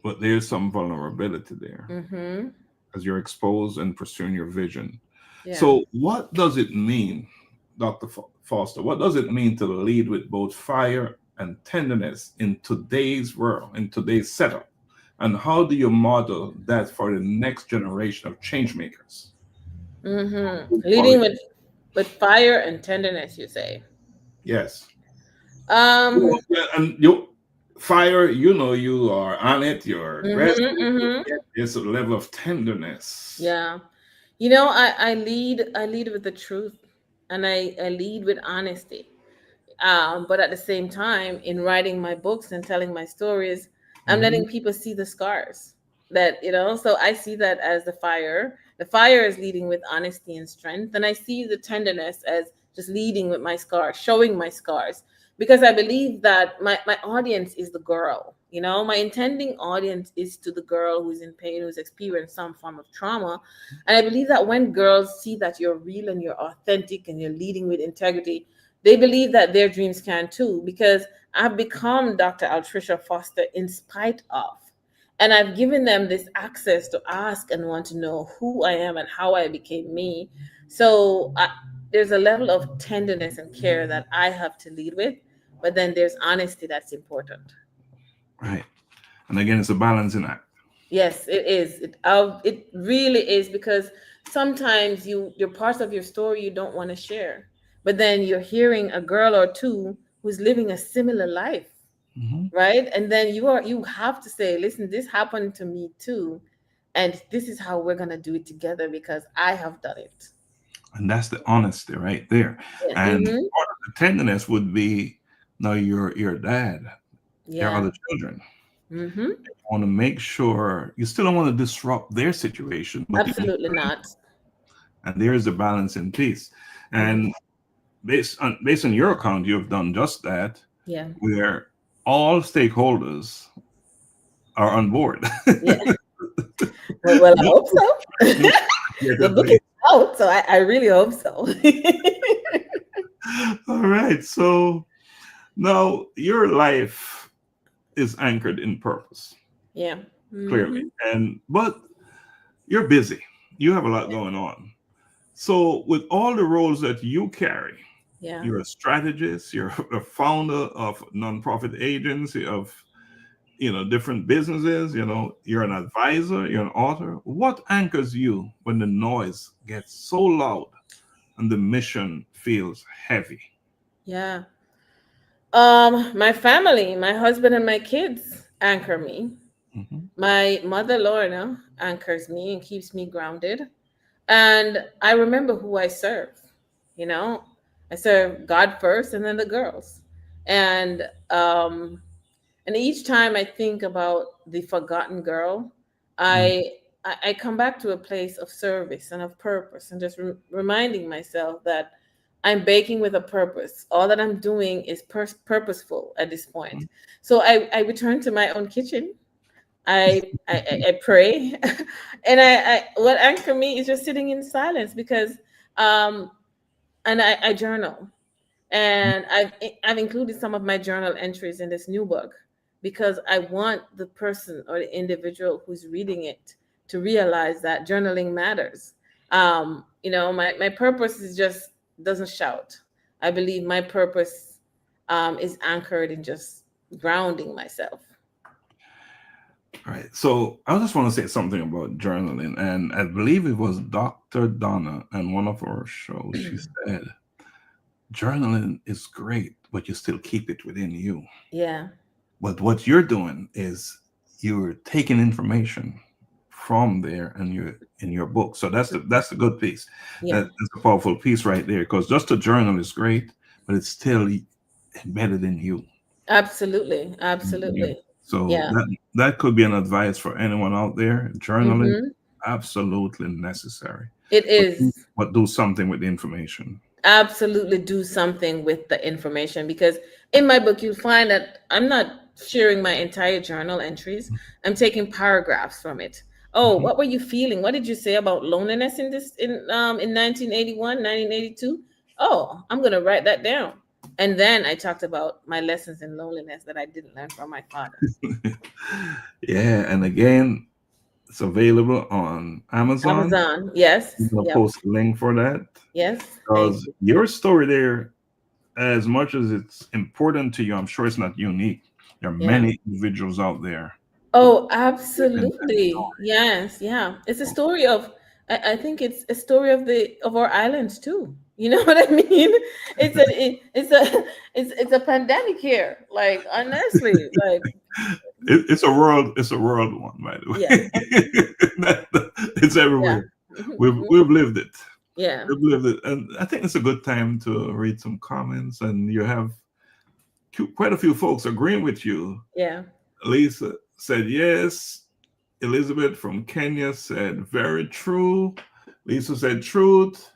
[SPEAKER 2] but there's some vulnerability there
[SPEAKER 3] Mhm.
[SPEAKER 2] as you're exposed and pursuing your vision.
[SPEAKER 3] Yeah.
[SPEAKER 2] So, what does it mean, Dr. Foster? What does it mean to lead with both fire and tenderness in today's world, in today's setup? And how do you model that for the next generation of change makers?
[SPEAKER 3] Mhm.
[SPEAKER 2] Who follow
[SPEAKER 3] Leading
[SPEAKER 2] you?
[SPEAKER 3] with fire and tenderness, you say.
[SPEAKER 2] Yes.
[SPEAKER 3] Um.
[SPEAKER 2] Yeah, and you fire, you are on it, you're aggressive,
[SPEAKER 3] Mhm. Mhm.
[SPEAKER 2] yet there's a level of tenderness.
[SPEAKER 3] Yeah. I lead with the truth, and I lead with honesty. But at the same time, in writing my books and telling my stories, I'm
[SPEAKER 2] Mhm.
[SPEAKER 3] letting people see the scars. that, so I see that as the fire is leading with honesty and strength, and I see the tenderness as just leading with my scars, showing my scars, because I believe that my audience is the girl. My intending audience is to the girl who's in pain, who's experienced some form of trauma. And I believe that when girls see that you're real and you're authentic and you're leading with integrity, they believe that their dreams can too, because I've become Dr. Altreisha Foster in spite of. And I've given them this access to ask and want to know who I am and how I became me. So there's a level of tenderness and care that I have to lead with, but then there's honesty that's important.
[SPEAKER 2] Right. And again, it's a balancing act.
[SPEAKER 3] Yes, it is. It really is, because sometimes you're parts of your story you don't want to share, but then you're hearing a girl or two who's living a similar life,
[SPEAKER 2] Mm-hmm.
[SPEAKER 3] right? And then you have to say, listen, this happened to me too, and this is how we're gonna do it together because I have done it.
[SPEAKER 2] And that's the honesty right there.
[SPEAKER 3] Yeah.
[SPEAKER 2] And
[SPEAKER 3] Mm-hmm.
[SPEAKER 2] part of the tenderness would be, no, you're a dad. There are
[SPEAKER 3] Yeah.
[SPEAKER 2] other children.
[SPEAKER 3] Mm-hmm.
[SPEAKER 2] You want to make sure you still don't want to disrupt their situation, but you want,
[SPEAKER 3] Absolutely not.
[SPEAKER 2] and there is the balance in peace.
[SPEAKER 3] Mm-hmm.
[SPEAKER 2] And based on your account, you've done just that,
[SPEAKER 3] Yeah.
[SPEAKER 2] where all stakeholders are on board.
[SPEAKER 3] Yeah. Well, I hope so. The book is out, so I really hope so.
[SPEAKER 2] All right. So now your life is anchored in purpose,
[SPEAKER 3] Yeah.
[SPEAKER 2] clearly.
[SPEAKER 3] Mm-hmm.
[SPEAKER 2] But you're busy. You have a lot going on. So with all the roles that you carry,
[SPEAKER 3] Yeah.
[SPEAKER 2] you're a strategist, you're a founder of nonprofit agency, of different businesses, you're an advisor, you're an author. What anchors you when the noise gets so loud and the mission feels heavy?
[SPEAKER 3] Yeah. My family, my husband and my kids anchor me.
[SPEAKER 2] Mhm.
[SPEAKER 3] My mother Lorna anchors me and keeps me grounded. And I remember who I serve. You know, I serve God first and then the girls. And um and each time I think about the forgotten girl,
[SPEAKER 2] Mm.
[SPEAKER 3] I come back to a place of service and of purpose, and just reminding myself that I'm baking with a purpose. All that I'm doing is purposeful at this point. So I return to my own kitchen. I pray, and what anchor me is just sitting in silence, because um and I journal, and I've included some of my journal entries in this new book, because I want the person or the individual who's reading it to realize that journaling matters. My purpose is just doesn't shout. I believe my purpose is anchored in just grounding myself.
[SPEAKER 2] Right. So I just want to say something about journaling. And I believe it was Dr. Donna on one of our shows. She said, journaling is great, but you still keep it within you.
[SPEAKER 3] Yeah.
[SPEAKER 2] But what you're doing is you're taking information from there and you're in your book. So that's the good piece.
[SPEAKER 3] Yeah.
[SPEAKER 2] That's a powerful piece right there. Because just a journal is great, but it's still embedded in you.
[SPEAKER 3] Absolutely.
[SPEAKER 2] Yeah.
[SPEAKER 3] Absolutely.
[SPEAKER 2] So
[SPEAKER 3] Yeah.
[SPEAKER 2] that could be an advice for anyone out there. Journaling,
[SPEAKER 3] Hmm.
[SPEAKER 2] absolutely necessary.
[SPEAKER 3] It
[SPEAKER 2] But
[SPEAKER 3] is.
[SPEAKER 2] but do something with the information.
[SPEAKER 3] Absolutely do something with the information, because in my book you'll find that I'm not sharing my entire journal entries. I'm taking paragraphs from it. Oh,
[SPEAKER 2] Mhm.
[SPEAKER 3] what were you feeling? What did you say about loneliness in 1981, 1982? Oh, I'm going to write that down. And then I talked about my lessons in loneliness that I didn't learn from my father.
[SPEAKER 2] Yeah, and again, it's available on Amazon.
[SPEAKER 3] Amazon. Yes.
[SPEAKER 2] I'm gonna
[SPEAKER 3] Yep.
[SPEAKER 2] post a link for that
[SPEAKER 3] Yes. Thank
[SPEAKER 2] because
[SPEAKER 3] you.
[SPEAKER 2] your story there, as much as it's important to you, I'm sure it's not unique. There are
[SPEAKER 3] Yeah.
[SPEAKER 2] many individuals out there
[SPEAKER 3] Oh,
[SPEAKER 2] living that
[SPEAKER 3] absolutely. Yes, yeah. It's a story of, I think it's a story of our islands too. You know what I mean? It's a pandemic here. Like, honestly, like,
[SPEAKER 2] It's a world one, by the
[SPEAKER 3] yeah,
[SPEAKER 2] way. It's
[SPEAKER 3] yeah.
[SPEAKER 2] everywhere.
[SPEAKER 3] Mhm,
[SPEAKER 2] We've
[SPEAKER 3] mhm.
[SPEAKER 2] we've lived it.
[SPEAKER 3] Yeah,
[SPEAKER 2] We've lived it, and I think it's a good time to read some comments. And you have quite a few folks agreeing with you.
[SPEAKER 3] yeah.
[SPEAKER 2] Lisa said yes. Elizabeth from Kenya said, very true. Lisa said, truth.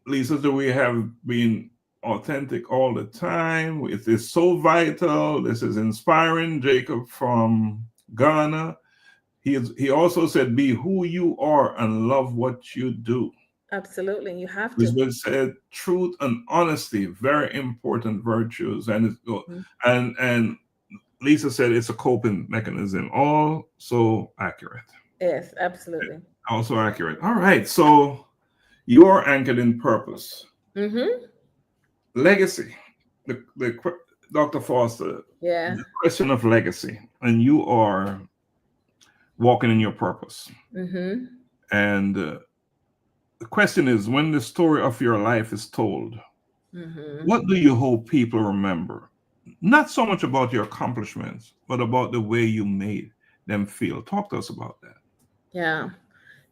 [SPEAKER 2] Lisa said, we have been authentic all the time. It is so vital. This is inspiring. Jacob from Ghana. He also said, be who you are and love what you do.
[SPEAKER 3] Absolutely. You have to.
[SPEAKER 2] Elizabeth said, truth and honesty, very important virtues.
[SPEAKER 3] Mhm.
[SPEAKER 2] And Lisa said it's a coping mechanism. All so accurate.
[SPEAKER 3] Yes, absolutely.
[SPEAKER 2] Also accurate. All right. So you are anchored in purpose.
[SPEAKER 3] Mm-hmm.
[SPEAKER 2] Legacy. Dr. Foster,
[SPEAKER 3] Yeah.
[SPEAKER 2] the question of legacy. And you are walking in your purpose.
[SPEAKER 3] Mm-hmm.
[SPEAKER 2] And the question is, when the story of your life is told,
[SPEAKER 3] Mm-hmm.
[SPEAKER 2] what do you hope people remember? Not so much about your accomplishments, but about the way you made them feel. Talk to us about that.
[SPEAKER 3] Yeah.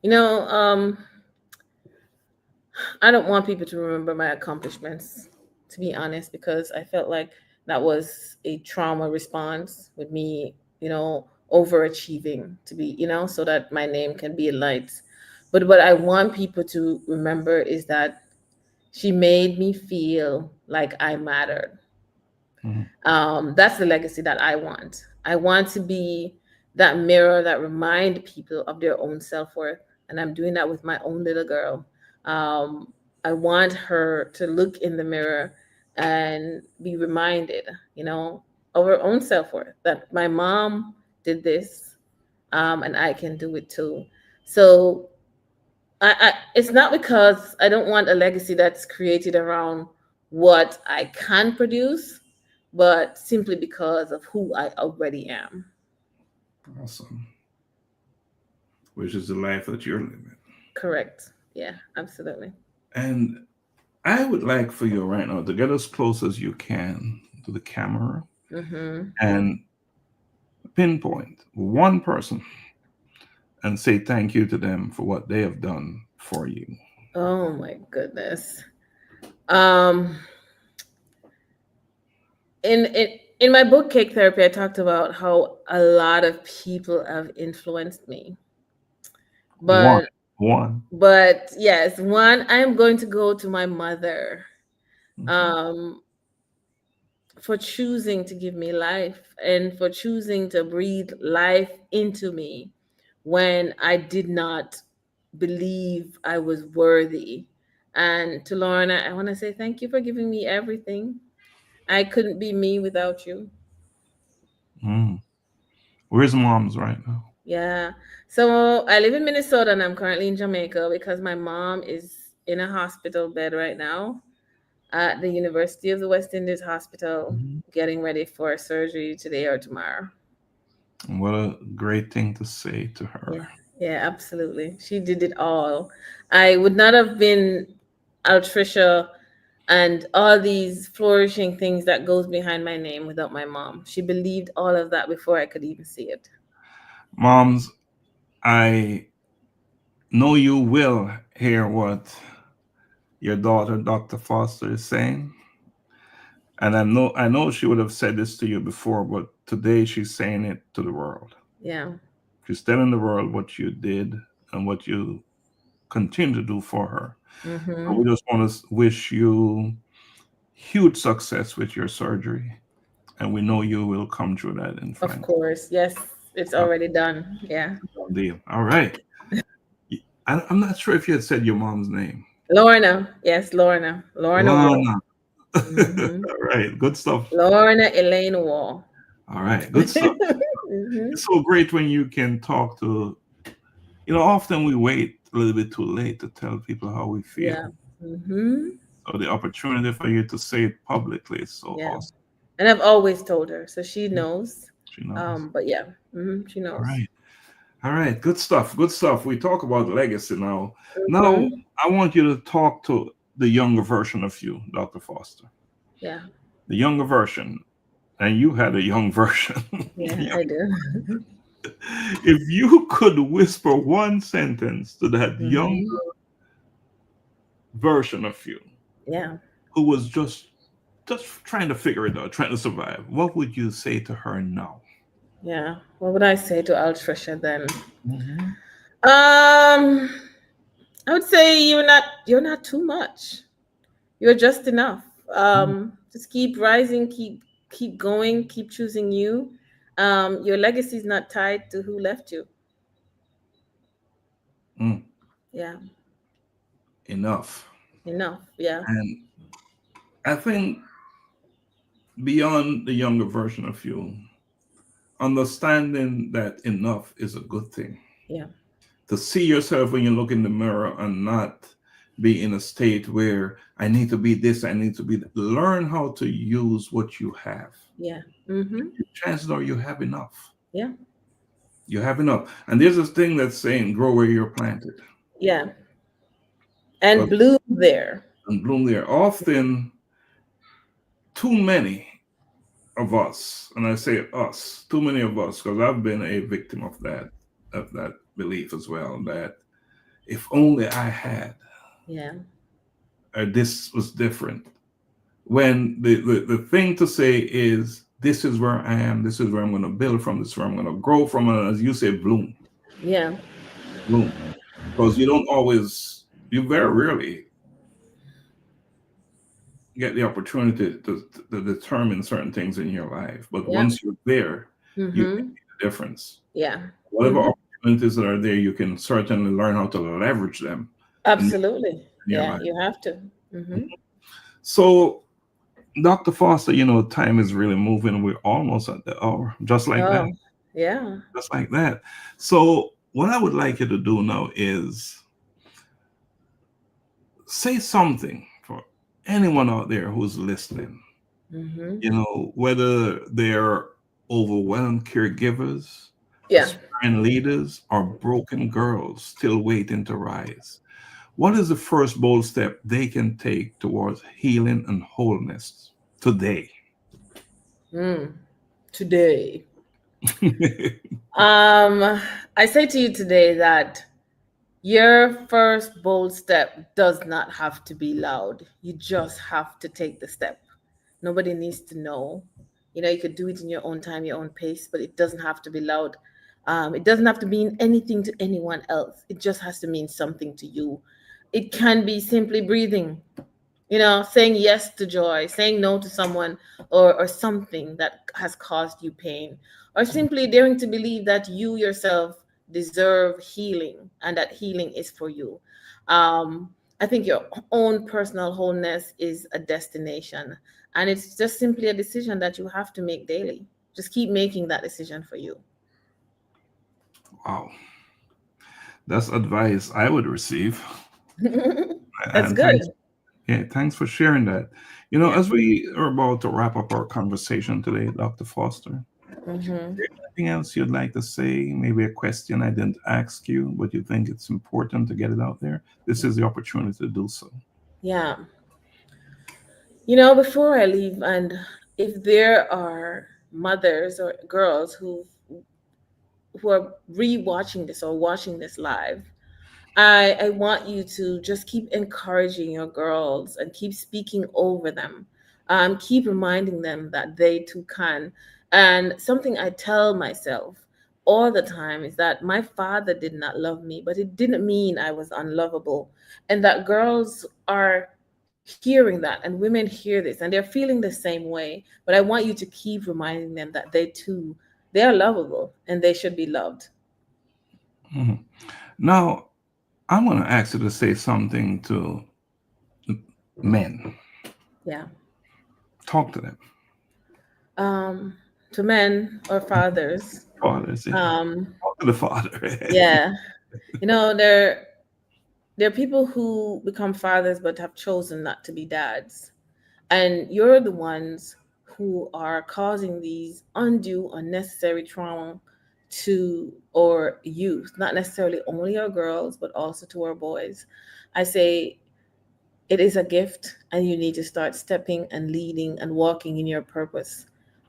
[SPEAKER 3] You know, I don't want people to remember my accomplishments, to be honest, because I felt like that was a trauma response with me, overachieving to be, so that my name can be in lights. But what I want people to remember is that she made me feel like I mattered.
[SPEAKER 2] Mhm.
[SPEAKER 3] That's the legacy that I want. I want to be that mirror that remind people of their own self-worth. And I'm doing that with my own little girl. Um, I want her to look in the mirror and be reminded, of her own self-worth, that my mom did this, and I can do it too. So it's not because I don't want a legacy that's created around what I can produce, but simply because of who I already am.
[SPEAKER 2] Awesome. Which is the life that you're living.
[SPEAKER 3] Correct. Yeah, absolutely.
[SPEAKER 2] And I would like for you right now to get as close as you can to the camera
[SPEAKER 3] Mm-hmm.
[SPEAKER 2] and pinpoint one person and say thank you to them for what they have done for you.
[SPEAKER 3] Oh my goodness. Um, in my book Cake Therapy, I talked about how a lot of people have influenced me.
[SPEAKER 2] One,
[SPEAKER 3] But
[SPEAKER 2] one.
[SPEAKER 3] yes, one, I'm going to go to my mother.
[SPEAKER 2] Mhm.
[SPEAKER 3] Um, for choosing to give me life and for choosing to breathe life into me when I did not believe I was worthy. And to Lorna, I want to say thank you for giving me everything. I couldn't be me without you.
[SPEAKER 2] Mm. Where's mom's right now?
[SPEAKER 3] Yeah. So I live in Minnesota and I'm currently in Jamaica because my mom is in a hospital bed right now at the University of the West Indies Hospital,
[SPEAKER 2] Mhm.
[SPEAKER 3] getting ready for surgery today or tomorrow.
[SPEAKER 2] What a great thing to say to
[SPEAKER 3] Yeah,
[SPEAKER 2] her.
[SPEAKER 3] yeah, absolutely. She did it all. I would not have been Altreisha and all these flourishing things that goes behind my name without my mom. She believed all of that before I could even see it.
[SPEAKER 2] Moms, I know you will hear what your daughter, Dr. Foster, is saying. And I know she would have said this to you before, but today she's saying it to the world.
[SPEAKER 3] Yeah.
[SPEAKER 2] She's telling the world what you did and what you continue to do for her. And
[SPEAKER 3] Mm-hmm.
[SPEAKER 2] we just want to wish you huge success with your surgery. And we know you will come through that in
[SPEAKER 3] Of
[SPEAKER 2] Frank.
[SPEAKER 3] course. Yes, it's already done. Yeah.
[SPEAKER 2] Deal. All right. I'm not sure if you had said your mom's name.
[SPEAKER 3] Lorna. Yes, Lorna. Lorna Wall.
[SPEAKER 2] Lana.
[SPEAKER 3] Mm-hmm.
[SPEAKER 2] All right. Good stuff.
[SPEAKER 3] Lorna Elaine Wall.
[SPEAKER 2] All right. Good stuff.
[SPEAKER 3] Mm-hmm.
[SPEAKER 2] It's so great when you can talk to, often we wait a little bit too late to tell people how we feel.
[SPEAKER 3] Yeah. Mm-hmm.
[SPEAKER 2] So the opportunity for you to say it publicly is so
[SPEAKER 3] Yeah.
[SPEAKER 2] awesome.
[SPEAKER 3] And I've always told her, so she knows.
[SPEAKER 2] She knows.
[SPEAKER 3] But yeah, she
[SPEAKER 2] All
[SPEAKER 3] knows.
[SPEAKER 2] right. All right. Good stuff. Good stuff. We talk about legacy now. Now,
[SPEAKER 3] Mm-hmm.
[SPEAKER 2] I want you to talk to the younger version of you, Dr. Foster.
[SPEAKER 3] Yeah,
[SPEAKER 2] The younger version. And you had a young version.
[SPEAKER 3] yeah, I do.
[SPEAKER 2] If you could whisper one sentence to that young
[SPEAKER 3] Hmm.
[SPEAKER 2] version of you
[SPEAKER 3] Yeah.
[SPEAKER 2] who was just trying to figure it out, trying to survive, what would you say to her now?
[SPEAKER 3] Yeah. What would I say to Altreisha then?
[SPEAKER 2] Mhm.
[SPEAKER 3] Um, I would say you're not too much. You're just enough. Just keep rising, keep going, keep choosing you. Your legacy is not tied to who left you.
[SPEAKER 2] Mm.
[SPEAKER 3] Yeah,
[SPEAKER 2] Enough.
[SPEAKER 3] enough. Yeah,
[SPEAKER 2] And I think beyond the younger version of you, understanding that enough is a good thing.
[SPEAKER 3] yeah,
[SPEAKER 2] To see yourself when you look in the mirror and not be in a state where I need to be this, I need to be that. Learn how to use what you have.
[SPEAKER 3] yeah. Mm-hmm.
[SPEAKER 2] Chances are you have enough.
[SPEAKER 3] Yeah,
[SPEAKER 2] You have enough. And there's this thing that's saying grow where you're planted.
[SPEAKER 3] yeah. And
[SPEAKER 2] But
[SPEAKER 3] bloom there.
[SPEAKER 2] and bloom there. Often too many of us, and I say us, too many of us, because I've been a victim of that belief as well, that if only I had,
[SPEAKER 3] Yeah,
[SPEAKER 2] or this was different. When the thing to say is, this is where I am, this is where I'm going to build from, this is where I'm going to grow from, and as you say, bloom,
[SPEAKER 3] yeah,
[SPEAKER 2] bloom. Because you don't always, you very rarely get the opportunity to determine certain things in your life. But
[SPEAKER 3] yeah.
[SPEAKER 2] once you're there, you can
[SPEAKER 3] Mm-hmm.
[SPEAKER 2] see the difference.
[SPEAKER 3] Yeah.
[SPEAKER 2] Whatever
[SPEAKER 3] Mm-hmm.
[SPEAKER 2] opportunities that are there, you can certainly learn how to leverage them in
[SPEAKER 3] Absolutely.
[SPEAKER 2] your
[SPEAKER 3] Yeah,
[SPEAKER 2] life.
[SPEAKER 3] you have to. Mm-hmm.
[SPEAKER 2] So, Dr. Foster, time is really moving. We're almost at the hour, just like that,
[SPEAKER 3] Oh, yeah.
[SPEAKER 2] just like that. So, what I would like you to do now is say something for anyone out there who's listening.
[SPEAKER 3] Mm-hmm.
[SPEAKER 2] Whether they're overwhelmed caregivers,
[SPEAKER 3] Yeah.
[SPEAKER 2] aspiring leaders, or broken girls still waiting to rise. What is the first bold step they can take towards healing and wholeness today?
[SPEAKER 3] Mm. Today. I say to you today that your first bold step does not have to be loud. You just have to take the step. Nobody needs to know. You could do it in your own time, your own pace, but it doesn't have to be loud. It doesn't have to mean anything to anyone else. It just has to mean something to you. It can be simply breathing, saying yes to joy, saying no to someone or something that has caused you pain, or simply daring to believe that you yourself deserve healing and that healing is for you. Um, I think your own personal wholeness is a destination, and it's just simply a decision that you have to make daily. Just keep making that decision for you.
[SPEAKER 2] Wow, that's advice I would receive.
[SPEAKER 3] That's
[SPEAKER 2] And
[SPEAKER 3] good.
[SPEAKER 2] thanks for sharing that.
[SPEAKER 3] Yeah.
[SPEAKER 2] As we are about to wrap up our conversation today, Dr. Foster,
[SPEAKER 3] Hmm.
[SPEAKER 2] anything else you'd like to say? Maybe a question I didn't ask you, but you think it's important to get it out there? This is the opportunity to do so.
[SPEAKER 3] Yeah. Before I leave, and if there are mothers or girls who are re-watching this or watching this live, I want you to just keep encouraging your girls and keep speaking over them. Keep reminding them that they too can. And something I tell myself all the time is that my father did not love me, but it didn't mean I was unlovable. And that girls are hearing that and women hear this and they're feeling the same way. But I want you to keep reminding them that they are lovable and they should be loved.
[SPEAKER 2] Mhm. Now, I want to ask you to say something to men.
[SPEAKER 3] Yeah.
[SPEAKER 2] Talk to them.
[SPEAKER 3] um, to men or fathers.
[SPEAKER 2] Fathers, yeah.
[SPEAKER 3] Um,
[SPEAKER 2] Talk to the father.
[SPEAKER 3] yeah, there are people who become fathers but have chosen not to be dads, and you're the ones who are causing these undue, unnecessary trauma to our youth, not necessarily only our girls, but also to our boys. I say it is a gift and you need to start stepping and leading and walking in your purpose.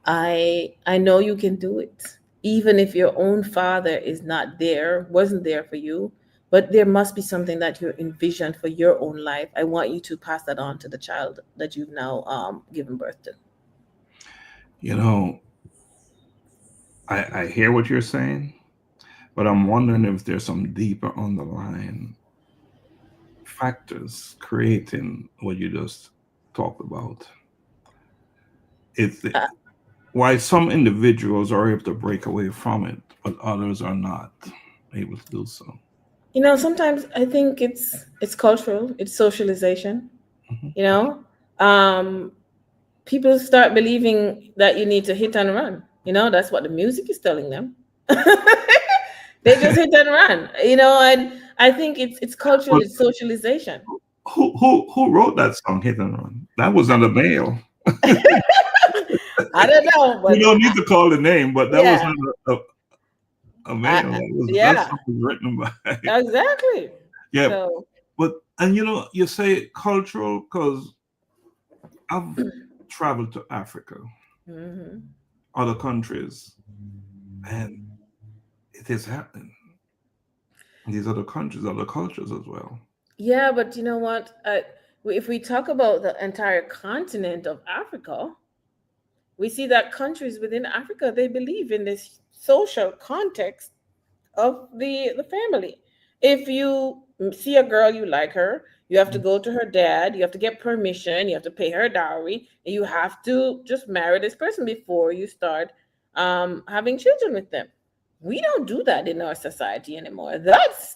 [SPEAKER 3] I know you can do it, even if your own father is not there, wasn't there for you, but there must be something that you envisioned for your own life. I want you to pass that on to the child that you've now given birth to.
[SPEAKER 2] you know, I hear what you're saying, but I'm wondering if there's some deeper underlying factors creating what you just talked about. It's
[SPEAKER 3] Uh,
[SPEAKER 2] why some individuals are able to break away from it, but others are not able to do so.
[SPEAKER 3] Sometimes I think it's cultural, it's socialization.
[SPEAKER 2] Mhm.
[SPEAKER 3] You know, um, people start believing that you need to hit and run. That's what the music is telling them. They just hit and run. And I think it's cultural,
[SPEAKER 2] But
[SPEAKER 3] it's socialization.
[SPEAKER 2] who wrote that song "Hit and Run"? That was not a male.
[SPEAKER 3] I don't know,
[SPEAKER 2] We
[SPEAKER 3] but
[SPEAKER 2] don't need to call the name, but that was
[SPEAKER 3] yeah,
[SPEAKER 2] not a male.
[SPEAKER 3] I,
[SPEAKER 2] That
[SPEAKER 3] yeah,
[SPEAKER 2] song was written by
[SPEAKER 3] exactly.
[SPEAKER 2] yeah.
[SPEAKER 3] So,
[SPEAKER 2] But and you say cultural because I've traveled to Africa,
[SPEAKER 3] mhm.
[SPEAKER 2] other countries, and it is happening in these other countries, other cultures as well.
[SPEAKER 3] Yeah, but you know what? If we talk about the entire continent of Africa, we see that countries within Africa, they believe in this social context of the family. If you see a girl, you like her, you have to go to her dad, you have to get permission, you have to pay her dowry, and you have to just marry this person before you start having children with them. We don't do that in our society anymore. That's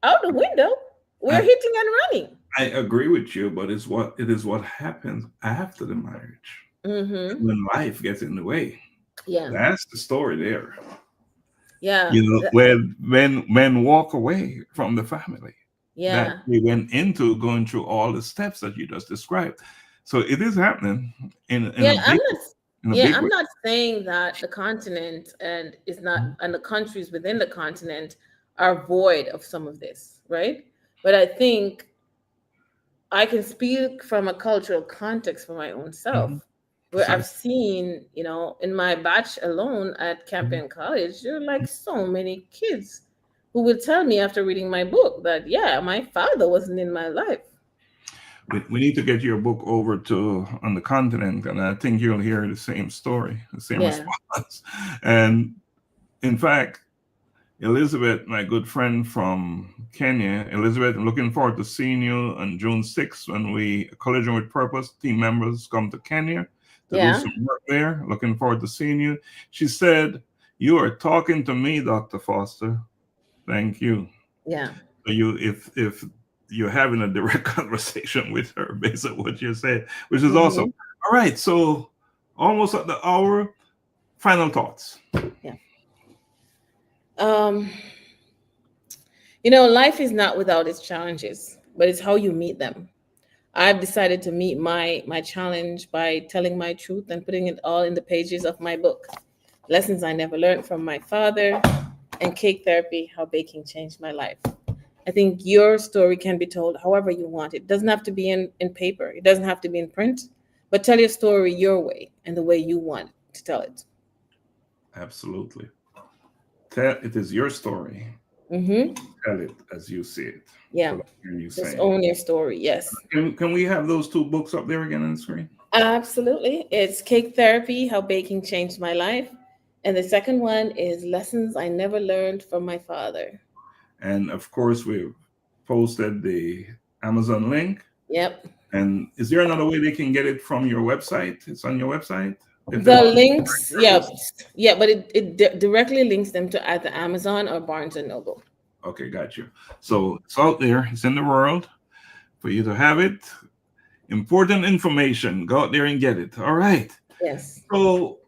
[SPEAKER 3] out the window. We're
[SPEAKER 2] I,
[SPEAKER 3] hitting and running.
[SPEAKER 2] I agree with you, but it is what happens after the marriage
[SPEAKER 3] Mm-hmm.
[SPEAKER 2] when life gets in the way.
[SPEAKER 3] Yeah.
[SPEAKER 2] That's the story there.
[SPEAKER 3] Yeah.
[SPEAKER 2] When men walk away from the family that
[SPEAKER 3] Yeah.
[SPEAKER 2] they went into going through all the steps that you just described. So it is happening in
[SPEAKER 3] Yeah.
[SPEAKER 2] a
[SPEAKER 3] I'm
[SPEAKER 2] big
[SPEAKER 3] not.
[SPEAKER 2] in a
[SPEAKER 3] Yeah,
[SPEAKER 2] big
[SPEAKER 3] I'm
[SPEAKER 2] way.
[SPEAKER 3] not saying that the continent and the countries within the continent are void of some of this, right? But I think I can speak from a cultural context for my own
[SPEAKER 2] Mhm.
[SPEAKER 3] self, where I've
[SPEAKER 2] Precisely.
[SPEAKER 3] seen, in my batch alone at
[SPEAKER 2] Mhm.
[SPEAKER 3] Campion College, there are like so many kids who will tell me after reading my book that, yeah, my father wasn't in my life.
[SPEAKER 2] We need to get your book over to on the continent, and I think you'll hear the same story, the same
[SPEAKER 3] Yeah.
[SPEAKER 2] response. And in fact, Elizabeth, my good friend from Kenya, Elizabeth, I'm looking forward to seeing you on June 6th when we Collision with Purpose team members come to Kenya to do
[SPEAKER 3] Yeah.
[SPEAKER 2] some work there. Looking forward to seeing you. She said, "You are talking to me, Dr. Foster. Thank you."
[SPEAKER 3] Yeah.
[SPEAKER 2] So if you're having a direct conversation with her based on what you said, which is awesome.
[SPEAKER 3] Hmm.
[SPEAKER 2] All right, so almost at the hour. Final thoughts.
[SPEAKER 3] Yeah. Um, life is not without its challenges, but it's how you meet them. I've decided to meet my challenge by telling my truth and putting it all in the pages of my book. Lessons I never learned from my father and cake therapy, how baking changed my life. I think your story can be told however you want. It doesn't have to be in paper. It doesn't have to be in print, but tell your story your way and the way you want to tell it.
[SPEAKER 2] Absolutely. It is your story.
[SPEAKER 3] Mm-hmm.
[SPEAKER 2] Tell it as you see it. That's
[SPEAKER 3] Yeah.
[SPEAKER 2] what I'm hearing you
[SPEAKER 3] Just
[SPEAKER 2] saying.
[SPEAKER 3] own your story. Yes.
[SPEAKER 2] Can we have those two books up there again on the screen?
[SPEAKER 3] Absolutely. It's Cake Therapy, How Baking Changed My Life. And the second one is Lessons I Never Learned from My Father.
[SPEAKER 2] And of course, we've posted the Amazon link.
[SPEAKER 3] Yep.
[SPEAKER 2] And is there another way they can get it from your website? It's on your website if they
[SPEAKER 3] The
[SPEAKER 2] want
[SPEAKER 3] links,
[SPEAKER 2] to
[SPEAKER 3] yeah,
[SPEAKER 2] purchase?
[SPEAKER 3] yeah, but directly links them to either Amazon or Barnes and Noble.
[SPEAKER 2] Okay, got you. So it's out there. It's in the world for you to have it. Important information. Go out there and get it. All right.
[SPEAKER 3] Yes.
[SPEAKER 2] So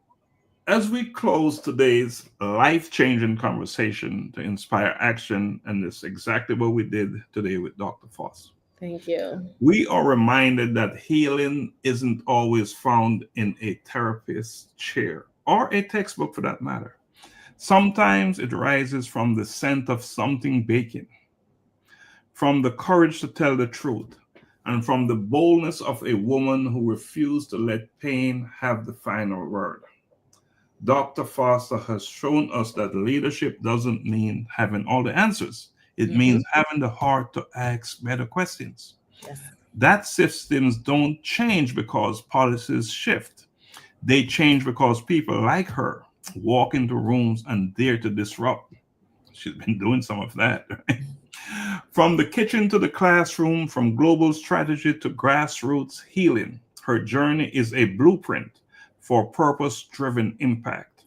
[SPEAKER 2] as we close today's life-changing conversation to inspire action, and this is exactly what we did today with Dr. Foss.
[SPEAKER 3] Thank you.
[SPEAKER 2] We are reminded that healing isn't always found in a therapist's chair or a textbook for that matter. Sometimes it rises from the scent of something baking, from the courage to tell the truth, and from the boldness of a woman who refused to let pain have the final word. Dr. Foster has shown us that leadership doesn't mean having all the answers. It
[SPEAKER 3] Hmm.
[SPEAKER 2] means having the heart to ask better questions.
[SPEAKER 3] Yes.
[SPEAKER 2] That systems don't change because policies shift. They change because people like her walk into rooms and dare to disrupt. She's been doing some of that. Right? From the kitchen to the classroom, from global strategy to grassroots healing, her journey is a blueprint for purpose-driven impact,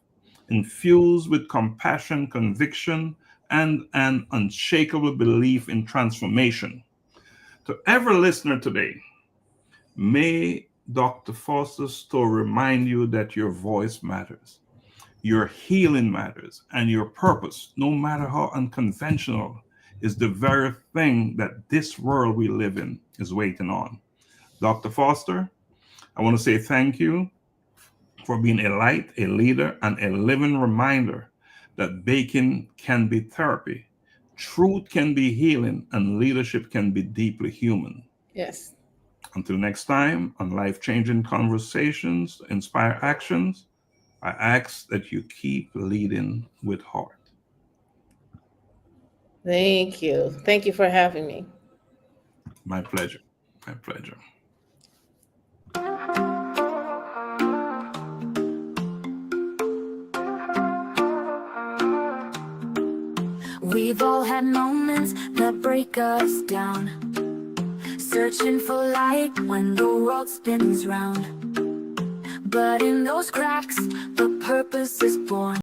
[SPEAKER 2] infused with compassion, conviction, and an unshakable belief in transformation. To every listener today, may Dr. Foster's story remind you that your voice matters, your healing matters, and your purpose, no matter how unconventional, is the very thing that this world we live in is waiting on. Dr. Foster, I want to say thank you for being a light, a leader, and a living reminder that baking can be therapy, truth can be healing, and leadership can be deeply human.
[SPEAKER 3] Yes.
[SPEAKER 2] Until next time, on Life Changing Conversations, Inspire Actions, I ask that you keep leading with heart.
[SPEAKER 3] Thank you. Thank you for having me.
[SPEAKER 2] My pleasure. My pleasure.
[SPEAKER 1] We've all had moments that break us down, searching for light when the world spins round. But in those cracks, the purpose is born.